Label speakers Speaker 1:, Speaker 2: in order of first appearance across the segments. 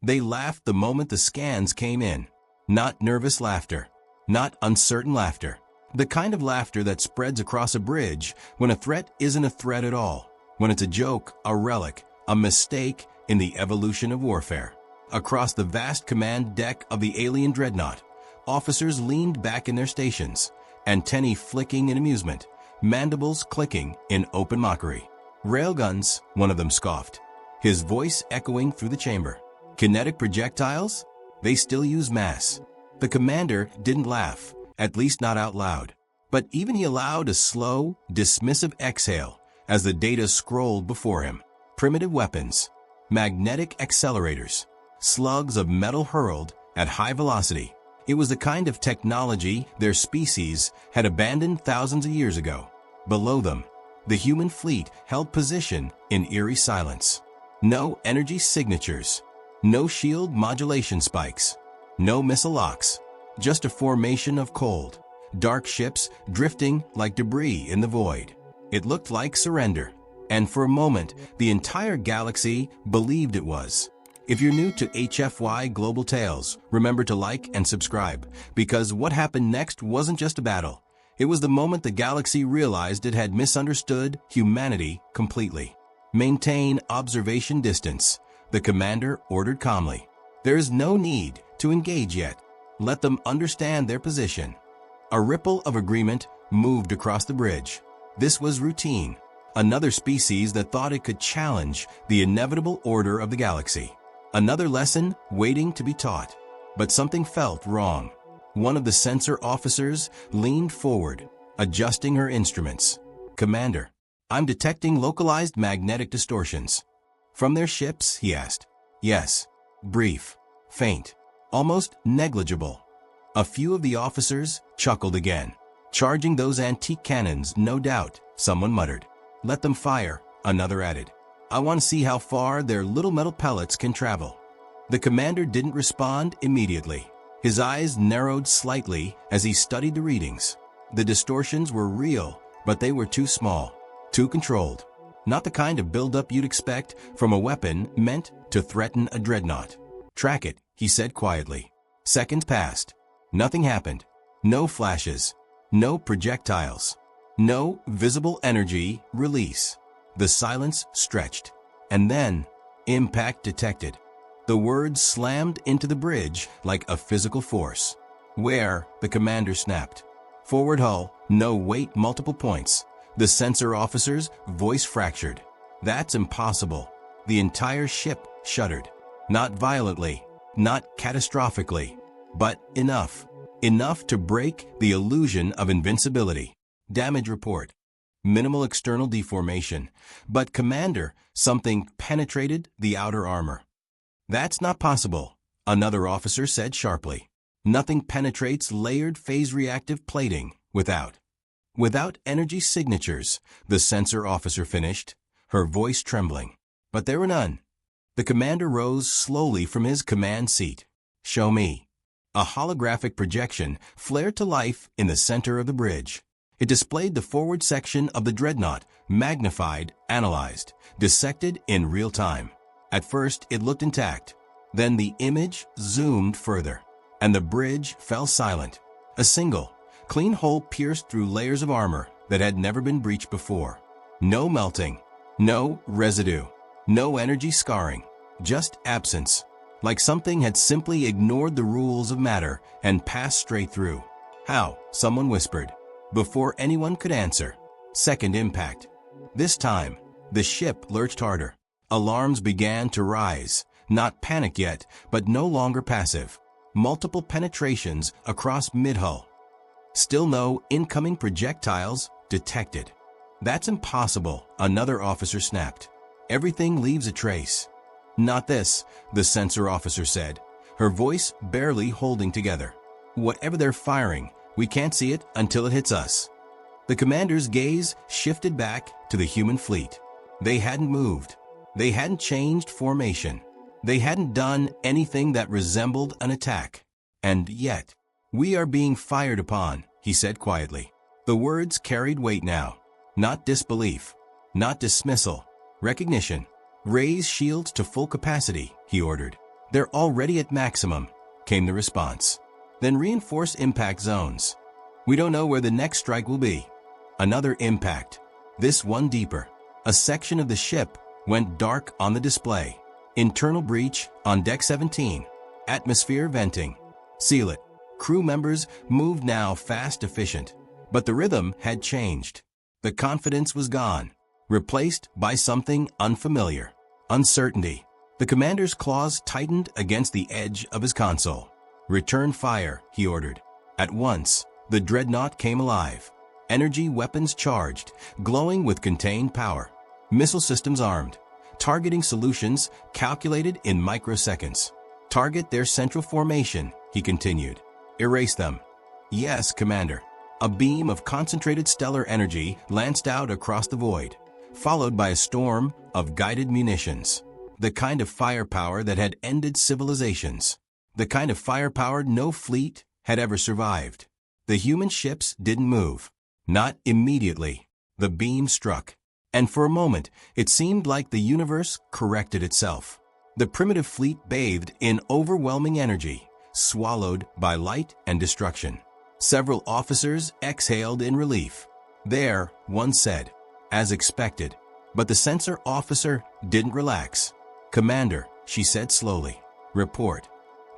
Speaker 1: They laughed the moment the scans came in. Not nervous laughter. Not uncertain laughter. The kind of laughter that spreads across a bridge when a threat isn't a threat at all. When it's a joke, a relic, a mistake in the evolution of warfare. Across the vast command deck of the alien dreadnought, officers leaned back in their stations, antennae flicking in amusement, mandibles clicking in open mockery. Railguns, one of them scoffed, his voice echoing through the chamber. Kinetic projectiles? They still use mass. The commander didn't laugh, at least not out loud. But even he allowed a slow, dismissive exhale as the data scrolled before him. Primitive weapons, magnetic accelerators, slugs of metal hurled at high velocity. It was the kind of technology their species had abandoned thousands of years ago. Below them, the human fleet held position in eerie silence. No energy signatures, no shield modulation spikes, no missile locks, just a formation of cold, dark ships drifting like debris in the void. It looked like surrender, and for a moment, the entire galaxy believed it was. If you're new to HFY Global Tales, remember to like and subscribe, because what happened next wasn't just a battle. It was the moment the galaxy realized it had misunderstood humanity completely. Maintain observation distance, the commander ordered calmly. There is no need to engage yet. Let them understand their position. A ripple of agreement moved across the bridge. This was routine, another species that thought it could challenge the inevitable order of the galaxy. Another lesson waiting to be taught. But something felt wrong. One of the sensor officers leaned forward, adjusting her instruments. "Commander, I'm detecting localized magnetic distortions." "From their ships?" he asked. "Yes." Brief, faint, almost negligible. A few of the officers chuckled again. "Charging those antique cannons, no doubt," someone muttered. "Let them fire," another added. "I want to see how far their little metal pellets can travel." The commander didn't respond immediately. His eyes narrowed slightly as he studied the readings. The distortions were real, but they were too small, too controlled. Not the kind of buildup you'd expect from a weapon meant to threaten a dreadnought. "Track it," he said quietly. Seconds passed. Nothing happened. No flashes. No projectiles. No visible energy release. The silence stretched. And then, impact detected. The words slammed into the bridge like a physical force. "Where?" the commander snapped. "Forward hull, no weight, multiple points." The sensor officer's voice fractured. "That's impossible." The entire ship shuddered. Not violently, not catastrophically, but enough. Enough to break the illusion of invincibility. Damage report. Minimal external deformation. "But Commander, something penetrated the outer armor." "That's not possible," another officer said sharply. "Nothing penetrates layered phase-reactive plating without energy signatures," the sensor officer finished, her voice trembling. But there were none. The commander rose slowly from his command seat. "Show me." A holographic projection flared to life in the center of the bridge. It displayed the forward section of the dreadnought, magnified, analyzed, dissected in real time. At first, it looked intact. Then the image zoomed further, and the bridge fell silent. A single, clean hole pierced through layers of armor that had never been breached before. No melting, no residue, no energy scarring, just absence. Like something had simply ignored the rules of matter and passed straight through. "How?" someone whispered, before anyone could answer. Second impact. This time, the ship lurched harder. Alarms began to rise, not panicked yet, but no longer passive. Multiple penetrations across mid-hull. Still no incoming projectiles detected. "That's impossible," another officer snapped. "Everything leaves a trace." "Not this," the sensor officer said, her voice barely holding together. "Whatever they're firing, we can't see it until it hits us." The commander's gaze shifted back to the human fleet. They hadn't moved. They hadn't changed formation. They hadn't done anything that resembled an attack. And yet, "We are being fired upon," he said quietly. The words carried weight now. Not disbelief. Not dismissal. Recognition. "Raise shields to full capacity," he ordered. They're already at maximum, came the response. Then reinforce impact zones. We don't know where the next strike will be. Another impact. This one deeper. A section of the ship went dark on the display. Internal breach on deck 17. Atmosphere venting. Seal it. Crew members moved now fast, efficient. But the rhythm had changed. The confidence was gone, replaced by something unfamiliar. Uncertainty. The commander's claws tightened against the edge of his console. Return fire, he ordered. At once, the dreadnought came alive. Energy weapons charged, glowing with contained power. Missile systems armed. Targeting solutions calculated in microseconds. Target their central formation, he continued. Erase them. Yes, Commander. A beam of concentrated stellar energy lanced out across the void, followed by a storm of guided munitions. The kind of firepower that had ended civilizations. The kind of firepower no fleet had ever survived. The human ships didn't move. Not immediately. The beam struck. And for a moment, it seemed like the universe corrected itself. The primitive fleet bathed in overwhelming energy, swallowed by light and destruction. Several officers exhaled in relief. There, one said, as expected. But the sensor officer didn't relax. Commander, she said slowly. Report.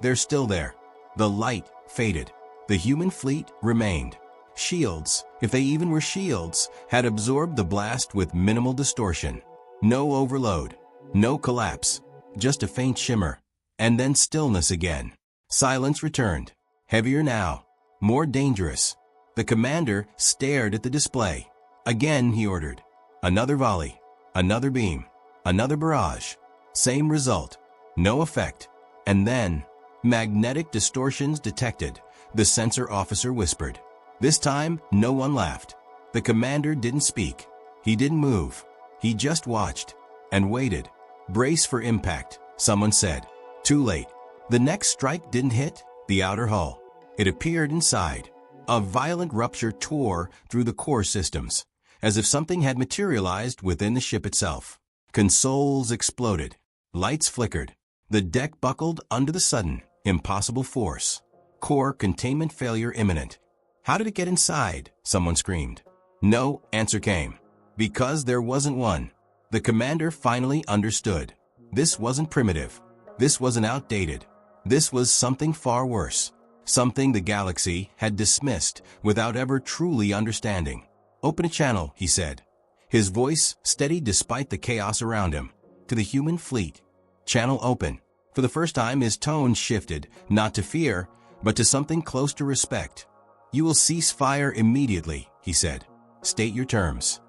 Speaker 1: They're still there. The light faded. The human fleet remained. Shields, if they even were shields, had absorbed the blast with minimal distortion. No overload. No collapse. Just a faint shimmer. And then stillness again. Silence returned. Heavier now. More dangerous. The commander stared at the display. Again, he ordered. Another volley. Another beam. Another barrage. Same result. No effect. And then, magnetic distortions detected, the sensor officer whispered. This time, no one laughed. The commander didn't speak. He didn't move. He just watched. And waited. Brace for impact, someone said. Too late. The next strike didn't hit the outer hull. It appeared inside. A violent rupture tore through the core systems, as if something had materialized within the ship itself. Consoles exploded. Lights flickered. The deck buckled under the sudden, impossible force. Core containment failure imminent. How did it get inside? Someone screamed. No answer came. Because there wasn't one. The commander finally understood. This wasn't primitive. This wasn't outdated. This was something far worse. Something the galaxy had dismissed without ever truly understanding. Open a channel, he said. His voice steady despite the chaos around him. To the human fleet. Channel open. For the first time, his tone shifted, not to fear, but to something close to respect. You will cease fire immediately, he said. State your terms.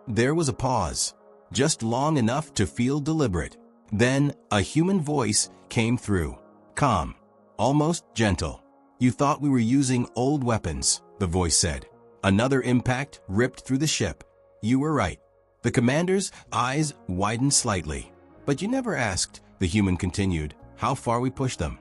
Speaker 1: There was a pause, just long enough to feel deliberate. Then a human voice came through. Calm, almost gentle. You thought we were using old weapons, the voice said. Another impact ripped through the ship. You were right. The commander's eyes widened slightly. But you never asked, the human continued, how far we pushed them.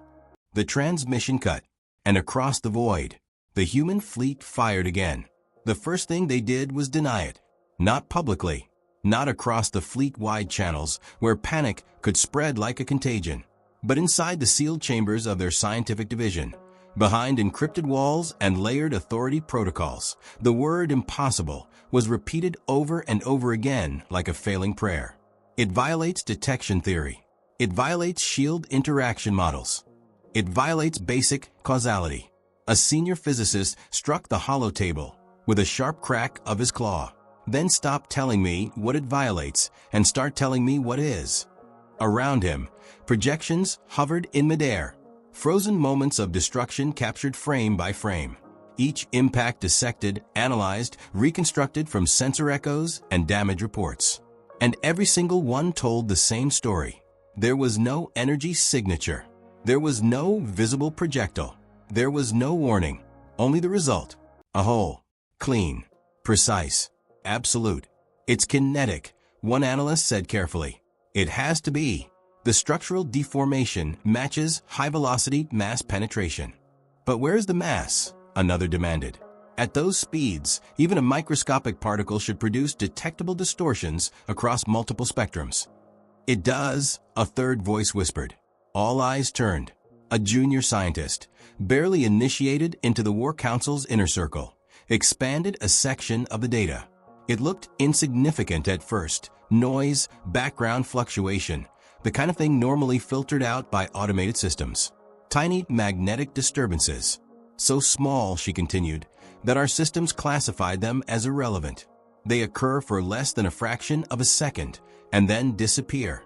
Speaker 1: The transmission cut, and across the void, the human fleet fired again. The first thing they did was deny it. Not publicly. Not across the fleet-wide channels where panic could spread like a contagion. But inside the sealed chambers of their scientific division, behind encrypted walls and layered authority protocols, the word impossible was repeated over and over again like a failing prayer. It violates detection theory. It violates shield interaction models. It violates basic causality. A senior physicist struck the hollow table with a sharp crack of his claw. Then stop telling me what it violates and start telling me what is. Around him, projections hovered in midair. Frozen moments of destruction captured frame by frame. Each impact dissected, analyzed, reconstructed from sensor echoes and damage reports. And every single one told the same story. There was no energy signature. There was no visible projectile. There was no warning. Only the result. A hole. Clean. Precise. Absolute. It's kinetic, one analyst said carefully. It has to be. The structural deformation matches high-velocity mass penetration. But where's the mass? Another demanded. At those speeds, even a microscopic particle should produce detectable distortions across multiple spectrums. It does, a third voice whispered. All eyes turned. A junior scientist, barely initiated into the War Council's inner circle, expanded a section of the data. It looked insignificant at first. Noise, background fluctuation, the kind of thing normally filtered out by automated systems. Tiny magnetic disturbances. So small, she continued, that our systems classified them as irrelevant. They occur for less than a fraction of a second and then disappear.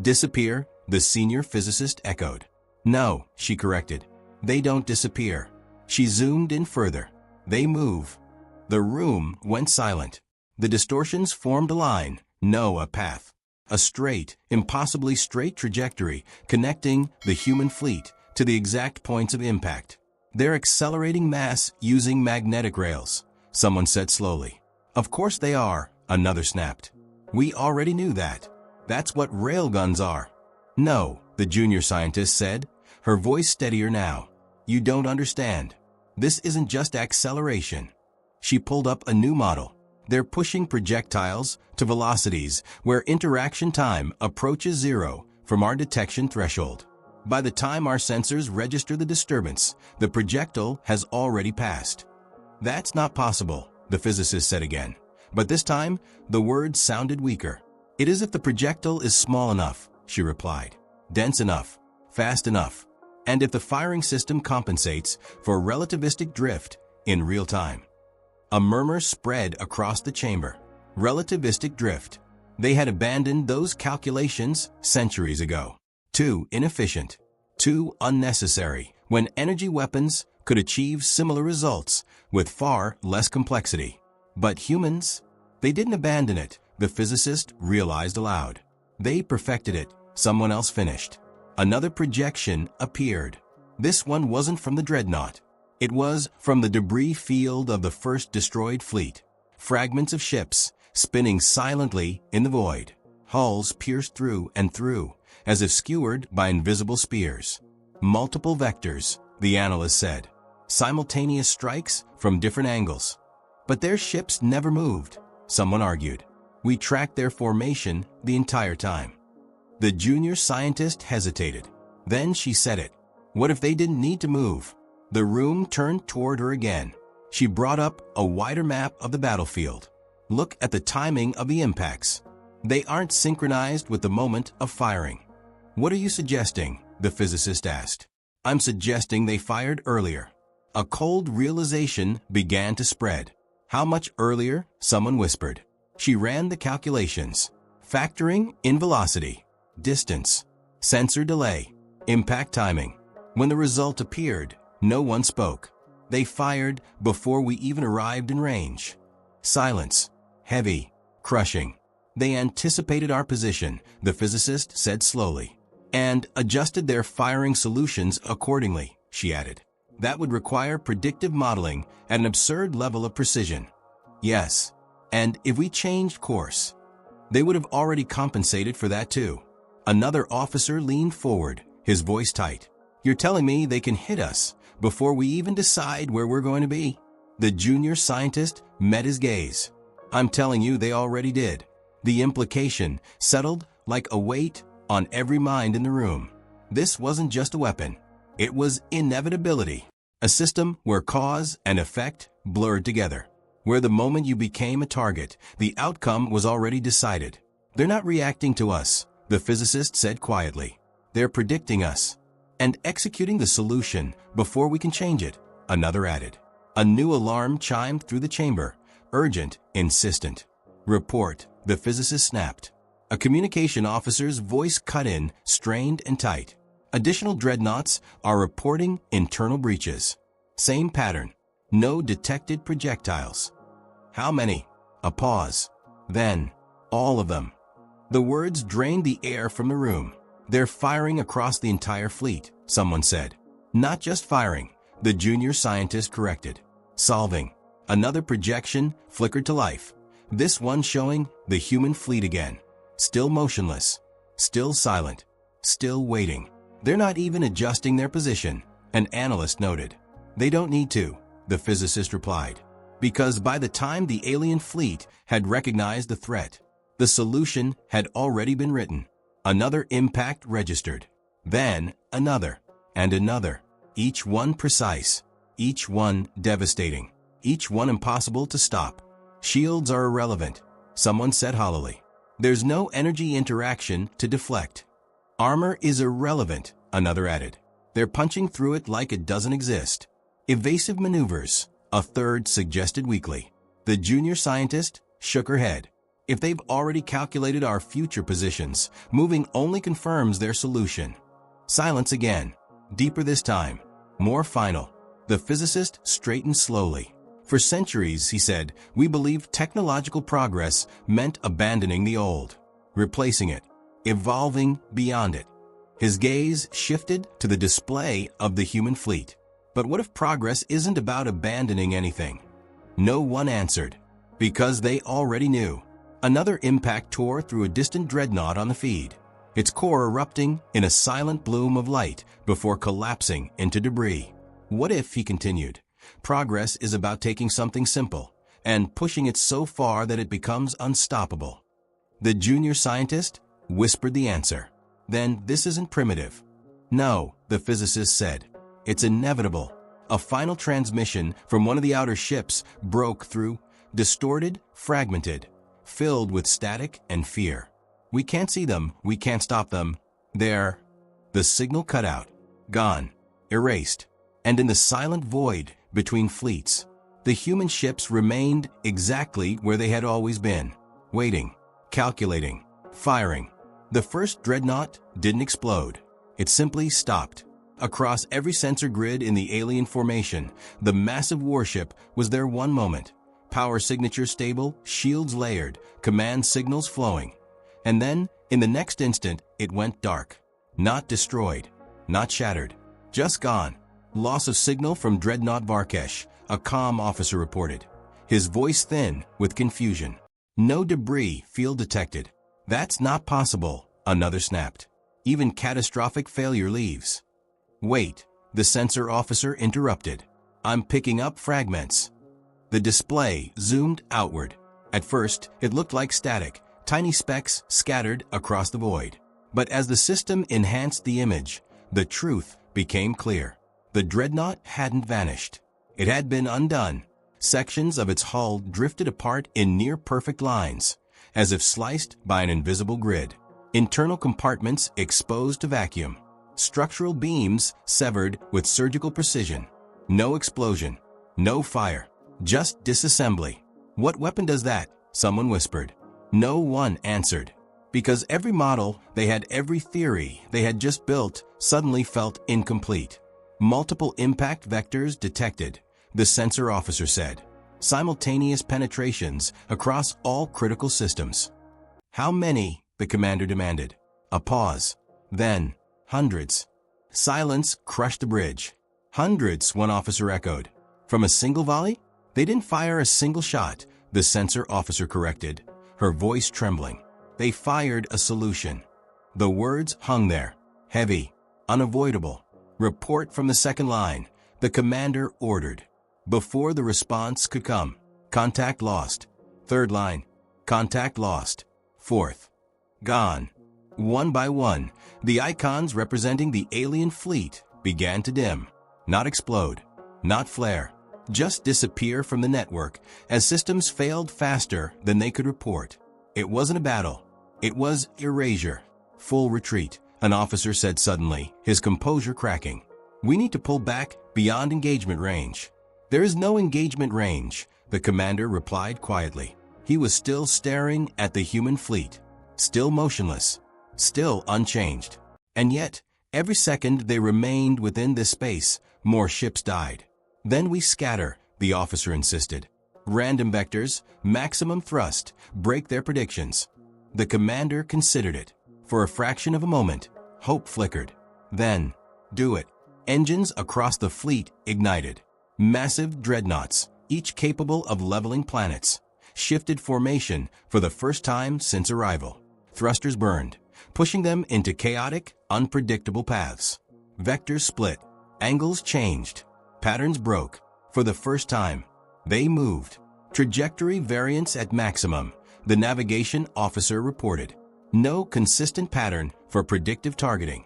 Speaker 1: Disappear, the senior physicist echoed. No, she corrected. They don't disappear. She zoomed in further. They move. The room went silent. The distortions formed a line, no, a path. A straight, impossibly straight trajectory connecting the human fleet to the exact points of impact. They're accelerating mass using magnetic rails, someone said slowly. Of course they are, another snapped. We already knew that. That's what railguns are. No, the junior scientist said, her voice steadier now. You don't understand. This isn't just acceleration. She pulled up a new model. They're pushing projectiles to velocities where interaction time approaches zero from our detection threshold. By the time our sensors register the disturbance, the projectile has already passed. That's not possible, the physicist said again. But this time, the words sounded weaker. It is if the projectile is small enough, she replied. Dense enough, fast enough, and if the firing system compensates for relativistic drift in real time. A murmur spread across the chamber. Relativistic drift. They had abandoned those calculations centuries ago. Too inefficient, too unnecessary, when energy weapons could achieve similar results with far less complexity. But humans? They didn't abandon it, the physicist realized aloud. They perfected it, someone else finished. Another projection appeared. This one wasn't from the dreadnought. It was from the debris field of the first destroyed fleet. Fragments of ships, spinning silently in the void. Hulls pierced through and through, as if skewered by invisible spears. Multiple vectors, the analyst said. Simultaneous strikes from different angles. But their ships never moved, someone argued. We tracked their formation the entire time. The junior scientist hesitated. Then she said it. What if they didn't need to move? The room turned toward her again. She brought up a wider map of the battlefield. Look at the timing of the impacts. They aren't synchronized with the moment of firing. What are you suggesting? The physicist asked. I'm suggesting they fired earlier. A cold realization began to spread. How much earlier? Someone whispered. She ran the calculations, factoring in velocity, distance, sensor delay, impact timing. When the result appeared, no one spoke. They fired before we even arrived in range. Silence. Heavy. Crushing. They anticipated our position, the physicist said slowly, and adjusted their firing solutions accordingly, she added. That would require predictive modeling at an absurd level of precision. Yes, and if we changed course, they would have already compensated for that too. Another officer leaned forward, his voice tight. You're telling me they can hit us before we even decide where we're going to be? The junior scientist met his gaze. I'm telling you they already did. The implication settled like a weight on every mind in the room. This wasn't just a weapon. It was inevitability. A system where cause and effect blurred together. Where the moment you became a target, the outcome was already decided. They're not reacting to us, the physicist said quietly. They're predicting us and executing the solution before we can change it, another added. A new alarm chimed through the chamber, urgent, insistent. Report, the physicist snapped. A communication officer's voice cut in, strained and tight. Additional dreadnoughts are reporting internal breaches. Same pattern. No detected projectiles. How many? A pause. Then, all of them. The words drained the air from the room. They're firing across the entire fleet, someone said. Not just firing, the junior scientist corrected. Solving. Another projection flickered to life. This one showing the human fleet again. Still motionless. Still silent. Still waiting. They're not even adjusting their position, an analyst noted. They don't need to, the physicist replied, because by the time the alien fleet had recognized the threat, the solution had already been written. Another impact registered. Then another, and another, each one precise, each one devastating, each one impossible to stop. Shields are irrelevant, someone said hollowly. There's no energy interaction to deflect. Armor is irrelevant, another added. They're punching through it like it doesn't exist. Evasive maneuvers, a third suggested weakly. The junior scientist shook her head. If they've already calculated our future positions, moving only confirms their solution. Silence again. Deeper this time. More final. The physicist straightened slowly. For centuries, he said, we believed technological progress meant abandoning the old, replacing it, evolving beyond it. His gaze shifted to the display of the human fleet. But what if progress isn't about abandoning anything? No one answered, because they already knew. Another impact tore through a distant dreadnought on the feed, its core erupting in a silent bloom of light before collapsing into debris. What if, he continued, progress is about taking something simple and pushing it so far that it becomes unstoppable? The junior scientist whispered the answer. Then this isn't primitive. No, the physicist said. It's inevitable. A final transmission from one of the outer ships broke through, distorted, fragmented, filled with static and fear. We can't see them, we can't stop them. They're... The signal cut out, gone, erased, and in the silent void between fleets, the human ships remained exactly where they had always been, waiting, calculating, firing. The first dreadnought didn't explode. It simply stopped. Across every sensor grid in the alien formation, the massive warship was there one moment. Power signature stable, shields layered, command signals flowing. And then, in the next instant, it went dark. Not destroyed, not shattered, just gone. Loss of signal from Dreadnought Varkesh, a comm officer reported, his voice thin with confusion. No debris field detected. That's not possible, another snapped. Even catastrophic failure leaves. Wait, the sensor officer interrupted. I'm picking up fragments. The display zoomed outward. At first, it looked like static, tiny specks scattered across the void. But as the system enhanced the image, the truth became clear. The dreadnought hadn't vanished. It had been undone. Sections of its hull drifted apart in near-perfect lines, as if sliced by an invisible grid. Internal compartments exposed to vacuum. Structural beams severed with surgical precision. No explosion, no fire, just disassembly. What weapon does that? Someone whispered. No one answered. Because every model they had, every theory they had just built, suddenly felt incomplete. Multiple impact vectors detected, the sensor officer said. Simultaneous penetrations across all critical systems. How many? The commander demanded. A pause. Then, hundreds. Silence crushed the bridge. Hundreds, one officer echoed. From a single volley? They didn't fire a single shot, the sensor officer corrected, her voice trembling. They fired a solution. The words hung there, heavy, unavoidable. Report from the second line, the commander ordered. Before the response could come, contact lost. Third line, contact lost. Fourth, gone. One by one, the icons representing the alien fleet began to dim. Not explode, not flare, just disappear from the network as systems failed faster than they could report. It wasn't a battle. It was erasure. Full retreat, an officer said suddenly, his composure cracking. We need to pull back beyond engagement range. There is no engagement range, the commander replied quietly. He was still staring at the human fleet, still motionless, still unchanged. And yet, every second they remained within this space, more ships died. Then we scatter, the officer insisted. Random vectors, maximum thrust, break their predictions. The commander considered it. For a fraction of a moment, hope flickered. Then, do it. Engines across the fleet ignited. Massive dreadnoughts, each capable of leveling planets, shifted formation for the first time since arrival. Thrusters burned, pushing them into chaotic, unpredictable paths. Vectors split, angles changed, patterns broke. For the first time, they moved. Trajectory variance at maximum, the navigation officer reported. No consistent pattern for predictive targeting.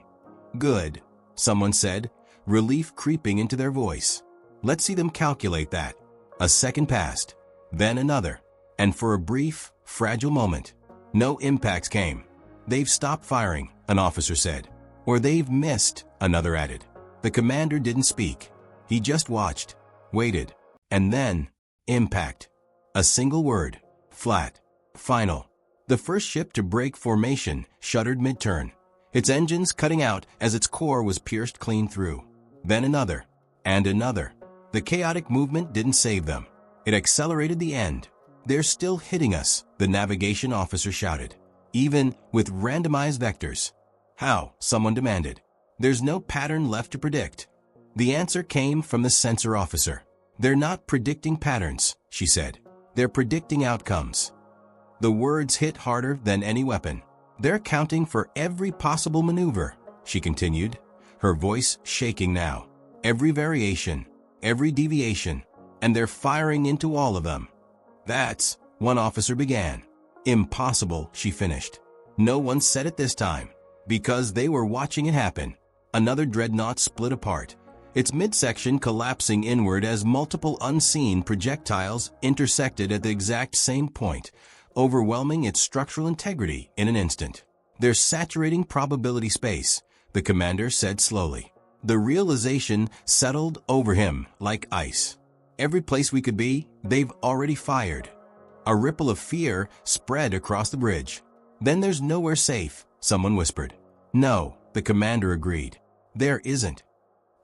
Speaker 1: Good, someone said, relief creeping into their voice. Let's see them calculate that. A second passed, then another, and for a brief, fragile moment, no impacts came. They've stopped firing, an officer said. Or they've missed, another added. The commander didn't speak. He just watched, waited, and then, impact. A single word, flat, final. The first ship to break formation shuddered mid-turn, its engines cutting out as its core was pierced clean through. Then another, and another. The chaotic movement didn't save them. It accelerated the end. They're still hitting us, the navigation officer shouted. Even with randomized vectors. How? Someone demanded. There's no pattern left to predict. The answer came from the sensor officer. They're not predicting patterns, she said. They're predicting outcomes. The words hit harder than any weapon. They're counting for every possible maneuver, she continued, her voice shaking now. Every variation, every deviation, and they're firing into all of them. That's, one officer began. Impossible, she finished. No one said it this time, because they were watching it happen. Another dreadnought split apart, its midsection collapsing inward as multiple unseen projectiles intersected at the exact same point, overwhelming its structural integrity in an instant. They're saturating probability space, the commander said slowly. The realization settled over him like ice. Every place we could be, they've already fired. A ripple of fear spread across the bridge. Then there's nowhere safe, someone whispered. No, the commander agreed. There isn't.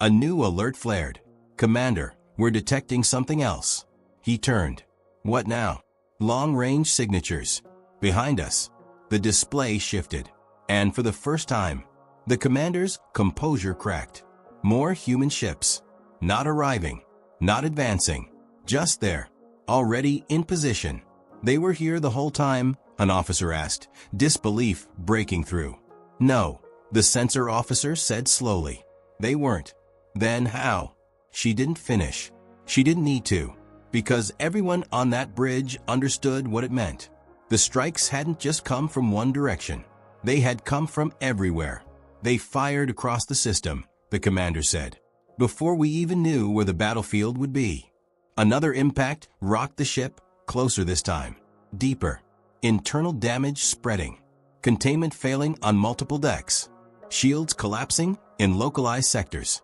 Speaker 1: A new alert flared. Commander, we're detecting something else. He turned. What now? Long-range signatures. Behind us. The display shifted. And for the first time, the commander's composure cracked. More human ships. Not arriving. Not advancing. Just there. Already in position. They were here the whole time, an officer asked, disbelief breaking through. No, the sensor officer said slowly. They weren't. Then how? She didn't finish. She didn't need to, because everyone on that bridge understood what it meant. The strikes hadn't just come from one direction. They had come from everywhere. They fired across the system, the commander said, before we even knew where the battlefield would be. Another impact rocked the ship, closer this time, deeper. Internal damage spreading. Containment failing on multiple decks. Shields collapsing in localized sectors.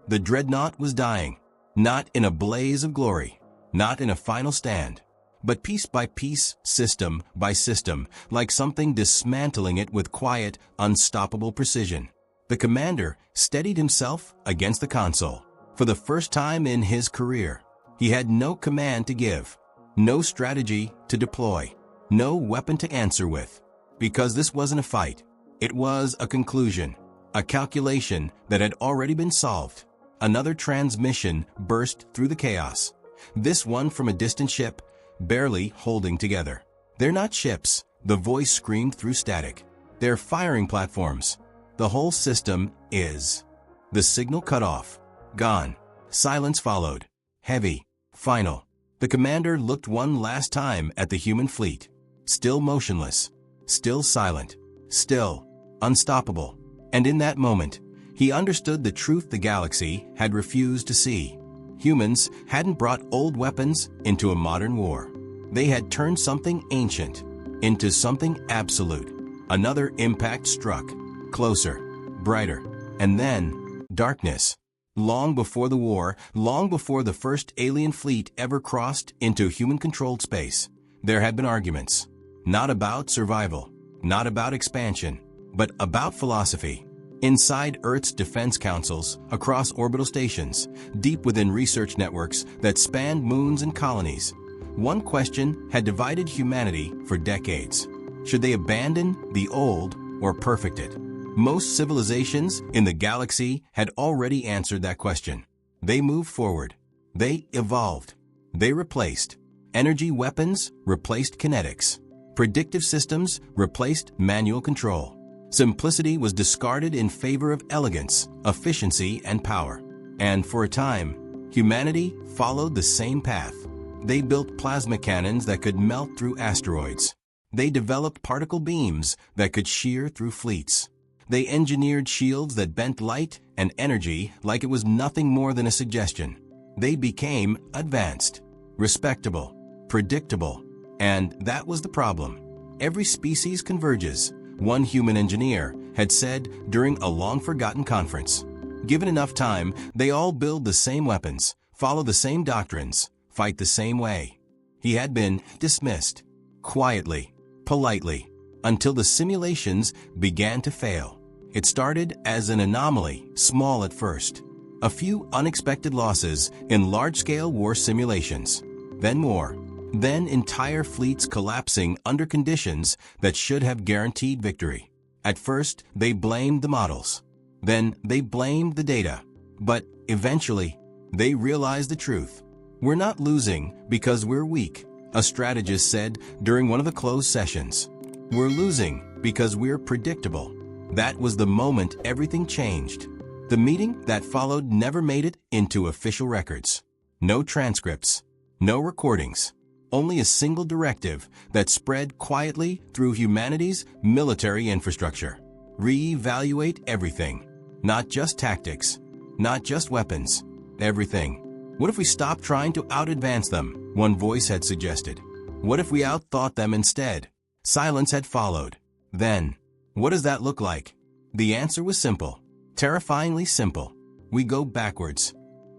Speaker 1: The dreadnought was dying, not in a blaze of glory, not in a final stand, but piece by piece, system by system, like something dismantling it with quiet, unstoppable precision. The commander steadied himself against the console. For the first time in his career, he had no command to give, no strategy to deploy, no weapon to answer with. Because this wasn't a fight. It was a conclusion, a calculation that had already been solved. Another transmission burst through the chaos. This one from a distant ship, barely holding together. They're not ships, the voice screamed through static. They're firing platforms. The whole system is. The signal cut off. Gone. Silence followed. Heavy. Final. The commander looked one last time at the human fleet. Still motionless. Still silent. Still. Unstoppable. And in that moment, he understood the truth the galaxy had refused to see. Humans hadn't brought old weapons into a modern war. They had turned something ancient into something absolute. Another impact struck. Closer. Brighter. And then, darkness. Long before the war, long before the first alien fleet ever crossed into human-controlled space, there had been arguments. Not about survival, not about expansion, but about philosophy. Inside Earth's defense councils, across orbital stations, deep within research networks that spanned moons and colonies, one question had divided humanity for decades. Should they abandon the old or perfect it? Most civilizations in the galaxy had already answered that question. They moved forward. They evolved. They replaced. Energy weapons replaced kinetics. Predictive systems replaced manual control. Simplicity was discarded in favor of elegance, efficiency, and power. And for a time, humanity followed the same path. They built plasma cannons that could melt through asteroids. They developed particle beams that could shear through fleets. They engineered shields that bent light and energy like it was nothing more than a suggestion. They became advanced, respectable, predictable, and that was the problem. Every species converges, one human engineer had said during a long-forgotten conference. Given enough time, they all build the same weapons, follow the same doctrines, fight the same way. He had been dismissed, quietly, politely, until the simulations began to fail. It started as an anomaly, small at first. A few unexpected losses in large-scale war simulations. Then more. Then entire fleets collapsing under conditions that should have guaranteed victory. At first, they blamed the models. Then they blamed the data. But eventually, they realized the truth. We're not losing because we're weak, a strategist said during one of the closed sessions. We're losing because we're predictable. That was the moment everything changed. The meeting that followed never made it into official records. No transcripts, no recordings, only a single directive that spread quietly through humanity's military infrastructure. Reevaluate everything, not just tactics, not just weapons, everything. What if we stopped trying to out-advance them? One voice had suggested. What if we outthought them instead? Silence had followed. Then, what does that look like? The answer was simple. Terrifyingly simple. We go backwards.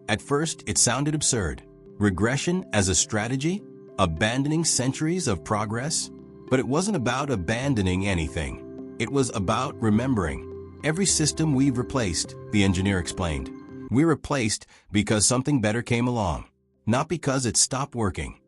Speaker 1: At first, it sounded absurd. Regression as a strategy? Abandoning centuries of progress? But it wasn't about abandoning anything. It was about remembering. Every system we've replaced, the engineer explained. We replaced because something better came along, not because it stopped working.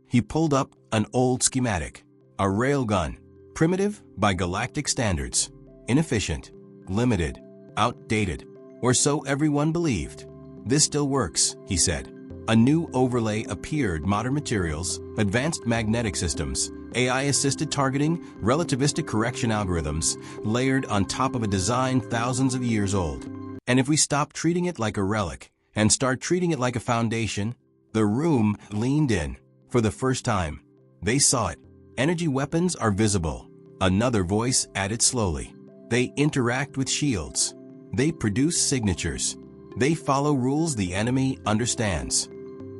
Speaker 1: He pulled up an old schematic. A railgun, primitive by galactic standards, inefficient, limited, outdated, or so everyone believed. This still works, he said. A new overlay appeared: modern materials, advanced magnetic systems, AI-assisted targeting, relativistic correction algorithms, layered on top of a design thousands of years old. And if we stop treating it like a relic and start treating it like a foundation, the room leaned in. For the first time, they saw it. Energy weapons are visible. Another voice added slowly. They interact with shields. They produce signatures. They follow rules the enemy understands.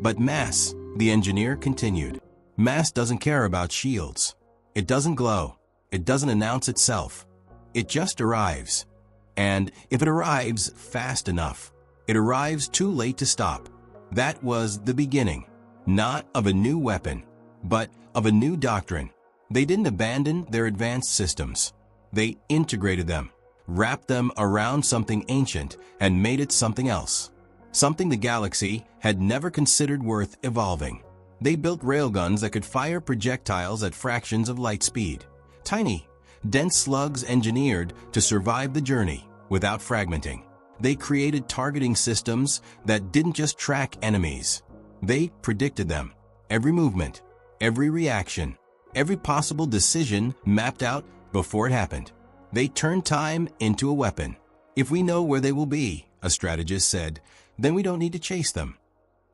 Speaker 1: But mass, the engineer continued. Mass doesn't care about shields. It doesn't glow. It doesn't announce itself. It just arrives. And if it arrives fast enough, it arrives too late to stop. That was the beginning, not of a new weapon, but of a new doctrine. They didn't abandon their advanced systems. They integrated them, wrapped them around something ancient, and made it something else. Something the galaxy had never considered worth evolving. They built railguns that could fire projectiles at fractions of light speed. Tiny, dense slugs engineered to survive the journey without fragmenting. They created targeting systems that didn't just track enemies. They predicted them. Every movement, every reaction, every possible decision mapped out before it happened. They turned time into a weapon. If we know where they will be, a strategist said, then we don't need to chase them.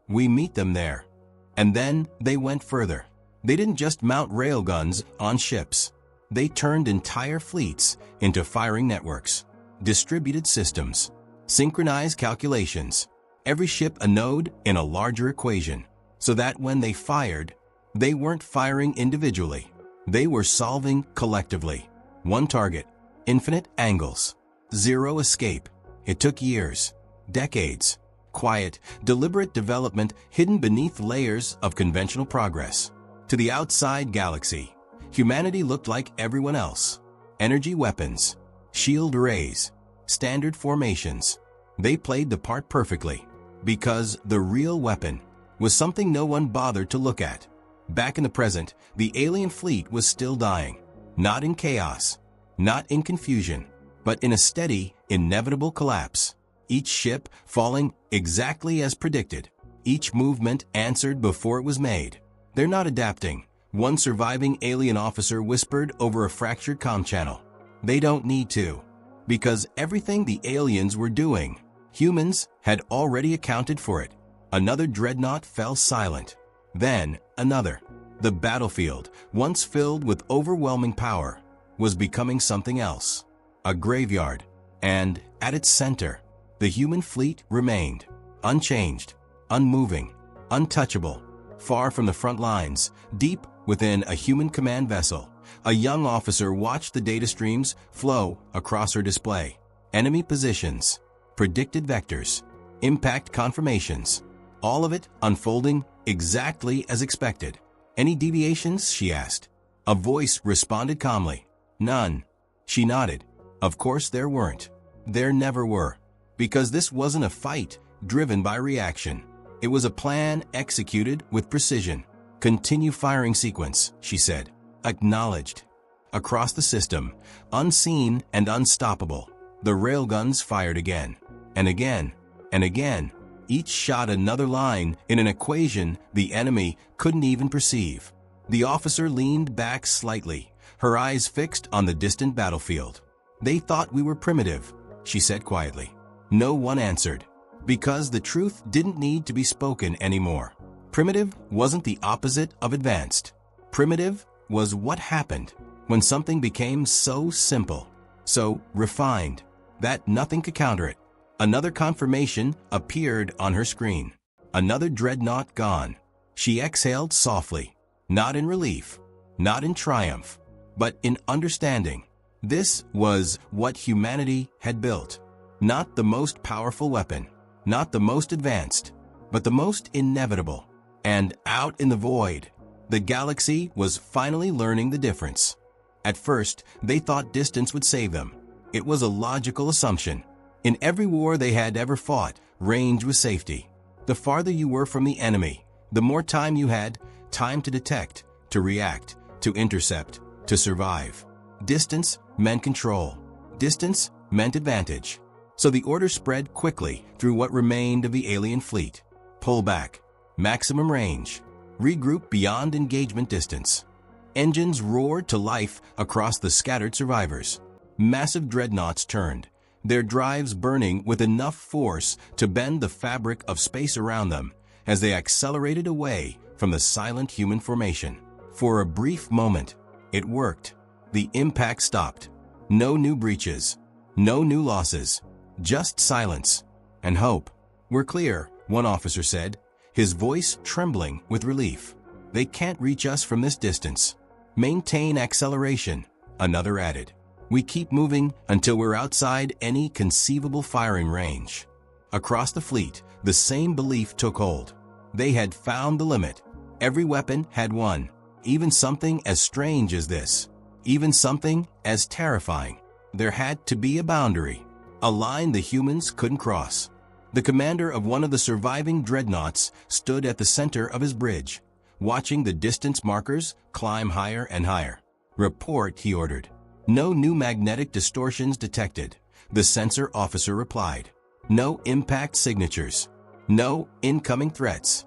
Speaker 1: We meet them there. And then they went further. They didn't just mount railguns on ships. They turned entire fleets into firing networks, distributed systems, synchronized calculations, every ship a node in a larger equation, so that when they fired, they weren't firing individually. They were solving collectively. One target, infinite angles, zero escape. It took years, decades, quiet, deliberate development hidden beneath layers of conventional progress. To the outside galaxy, humanity looked like everyone else. Energy weapons, shield arrays, standard formations. They played the part perfectly, because the real weapon was something no one bothered to look at. Back in the present, the alien fleet was still dying, not in chaos, not in confusion, but in a steady, inevitable collapse. Each ship falling exactly as predicted. Each movement answered before it was made. They're not adapting, one surviving alien officer whispered over a fractured comm channel. They don't need to, because everything the aliens were doing, humans had already accounted for it. Another dreadnought fell silent. Then another. The battlefield, once filled with overwhelming power, was becoming something else. a graveyard, and at its center, the human fleet remained, unchanged, unmoving, untouchable, far from the front lines, deep within a human command vessel. A young officer watched the data streams flow across her display. Enemy positions, predicted vectors, impact confirmations, all of it unfolding exactly as expected. Any deviations? She asked. A voice responded calmly. None. She nodded. Of course there weren't. There never were. Because this wasn't a fight driven by reaction. It was a plan executed with precision. Continue firing sequence, she said. Acknowledged. Across the system, unseen and unstoppable, the railguns fired again, and again, and again. Each shot another line in an equation the enemy couldn't even perceive. The officer leaned back slightly, her eyes fixed on the distant battlefield. They thought we were primitive, she said quietly. No one answered, because the truth didn't need to be spoken anymore. Primitive wasn't the opposite of advanced. Primitive was what happened when something became so simple, so refined, that nothing could counter it. Another confirmation appeared on her screen. Another dreadnought gone. She exhaled softly, not in relief, not in triumph, but in understanding. This was what humanity had built. Not the most powerful weapon, not the most advanced, but the most inevitable. And out in the void, the galaxy was finally learning the difference. At first, they thought distance would save them. It was a logical assumption. In every war they had ever fought, range was safety. The farther you were from the enemy, the more time you had, time to detect, to react, to intercept, to survive. Distance meant control. Distance meant advantage. So the order spread quickly through what remained of the alien fleet. Pull back. Maximum range. Regroup beyond engagement distance. Engines roared to life across the scattered survivors. Massive dreadnoughts turned, their drives burning with enough force to bend the fabric of space around them as they accelerated away from the silent human formation. For a brief moment, it worked. The impact stopped. No new breaches, no new losses, just silence and hope. We're clear, one officer said, his voice trembling with relief. They can't reach us from this distance. Maintain acceleration, another added. We keep moving until we're outside any conceivable firing range. Across the fleet, the same belief took hold. They had found the limit. Every weapon had won. Even something as strange as this. Even something as terrifying. There had to be a boundary. A line the humans couldn't cross. The commander of one of the surviving dreadnoughts stood at the center of his bridge, watching the distance markers climb higher and higher. Report, he ordered. No new magnetic distortions detected, the sensor officer replied. No impact signatures. No incoming threats.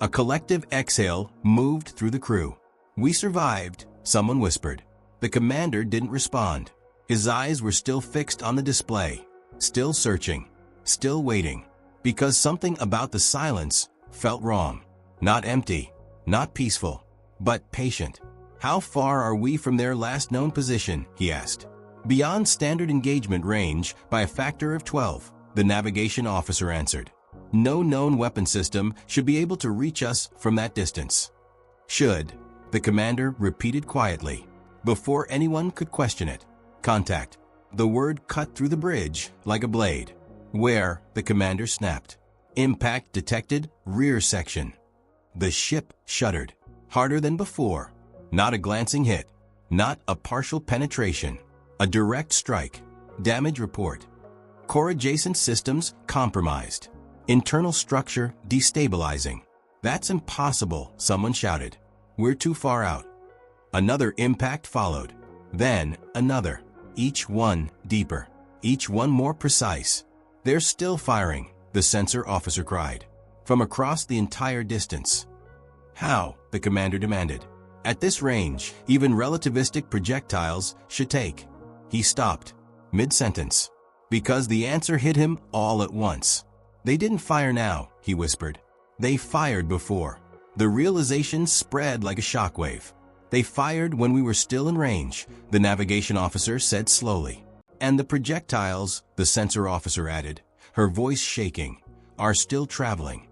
Speaker 1: A collective exhale moved through the crew. We survived, someone whispered. The commander didn't respond. His eyes were still fixed on the display, still searching, still waiting, because something about the silence felt wrong. Not empty, not peaceful, but patient. How far are we from their last known position, he asked. Beyond standard engagement range by a factor of 12, the navigation officer answered. No known weapon system should be able to reach us from that distance. Should, the commander repeated quietly, before anyone could question it. Contact. The word cut through the bridge like a blade. Where, the commander snapped. Impact detected, rear section. The ship shuddered, harder than before. Not a glancing hit, not a partial penetration. A direct strike. Damage report. Core adjacent systems compromised. Internal structure destabilizing. That's impossible, someone shouted. We're too far out. Another impact followed. Then another. Each one deeper. Each one more precise. They're still firing, the sensor officer cried. From across the entire distance. How? The commander demanded. At this range, even relativistic projectiles should take. He stopped, mid-sentence, because the answer hit him all at once. They didn't fire now, he whispered. They fired before. The realization spread like a shockwave. They fired when we were still in range, the navigation officer said slowly. And the projectiles, the sensor officer added, her voice shaking, are still traveling.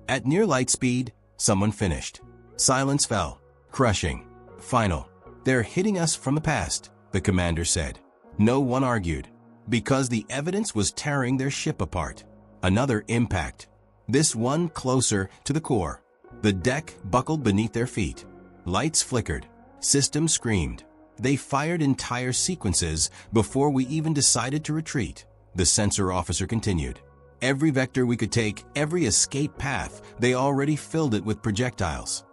Speaker 1: At near light speed, someone finished. Silence fell, crushing, final. They're hitting us from the past, the commander said. No one argued, because the evidence was tearing their ship apart. Another impact, this one closer to the core. The deck buckled beneath their feet. Lights flickered. Systems screamed. They fired entire sequences before we even decided to retreat, the sensor officer continued. Every vector we could take, every escape path, they already filled it with projectiles.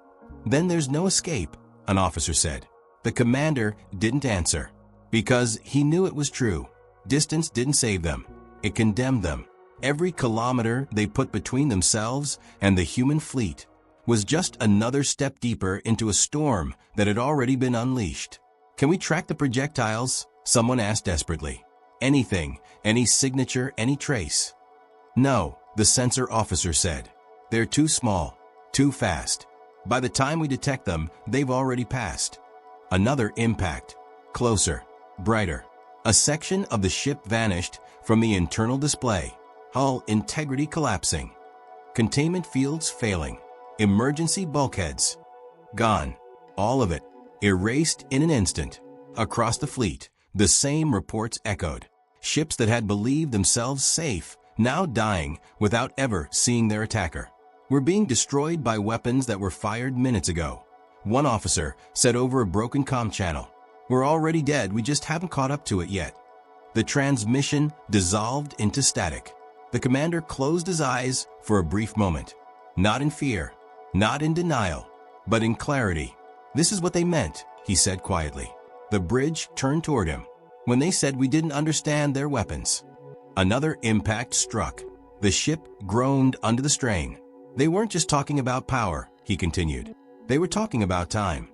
Speaker 1: Then there's no escape, an officer said. The commander didn't answer, because he knew it was true. Distance didn't save them. It condemned them. Every kilometer they put between themselves and the human fleet was just another step deeper into a storm that had already been unleashed. Can we track the projectiles? Someone asked desperately. Anything, any signature, any trace. No, the sensor officer said. They're too small, too fast. By the time we detect them, they've already passed. Another impact. Closer, brighter. A section of the ship vanished from the internal display, hull integrity collapsing. Containment fields failing. Emergency bulkheads. Gone. All of it. Erased in an instant. Across the fleet, the same reports echoed. Ships that had believed themselves safe, now dying without ever seeing their attacker. We're being destroyed by weapons that were fired minutes ago. One officer said over a broken comm channel. We're already dead, we just haven't caught up to it yet. The transmission dissolved into static. The commander closed his eyes for a brief moment. Not in fear, not in denial, but in clarity. This is what they meant, he said quietly. The bridge turned toward him. When they said we didn't understand their weapons. Another impact struck. The ship groaned under the strain. They weren't just talking about power, he continued. They were talking about time.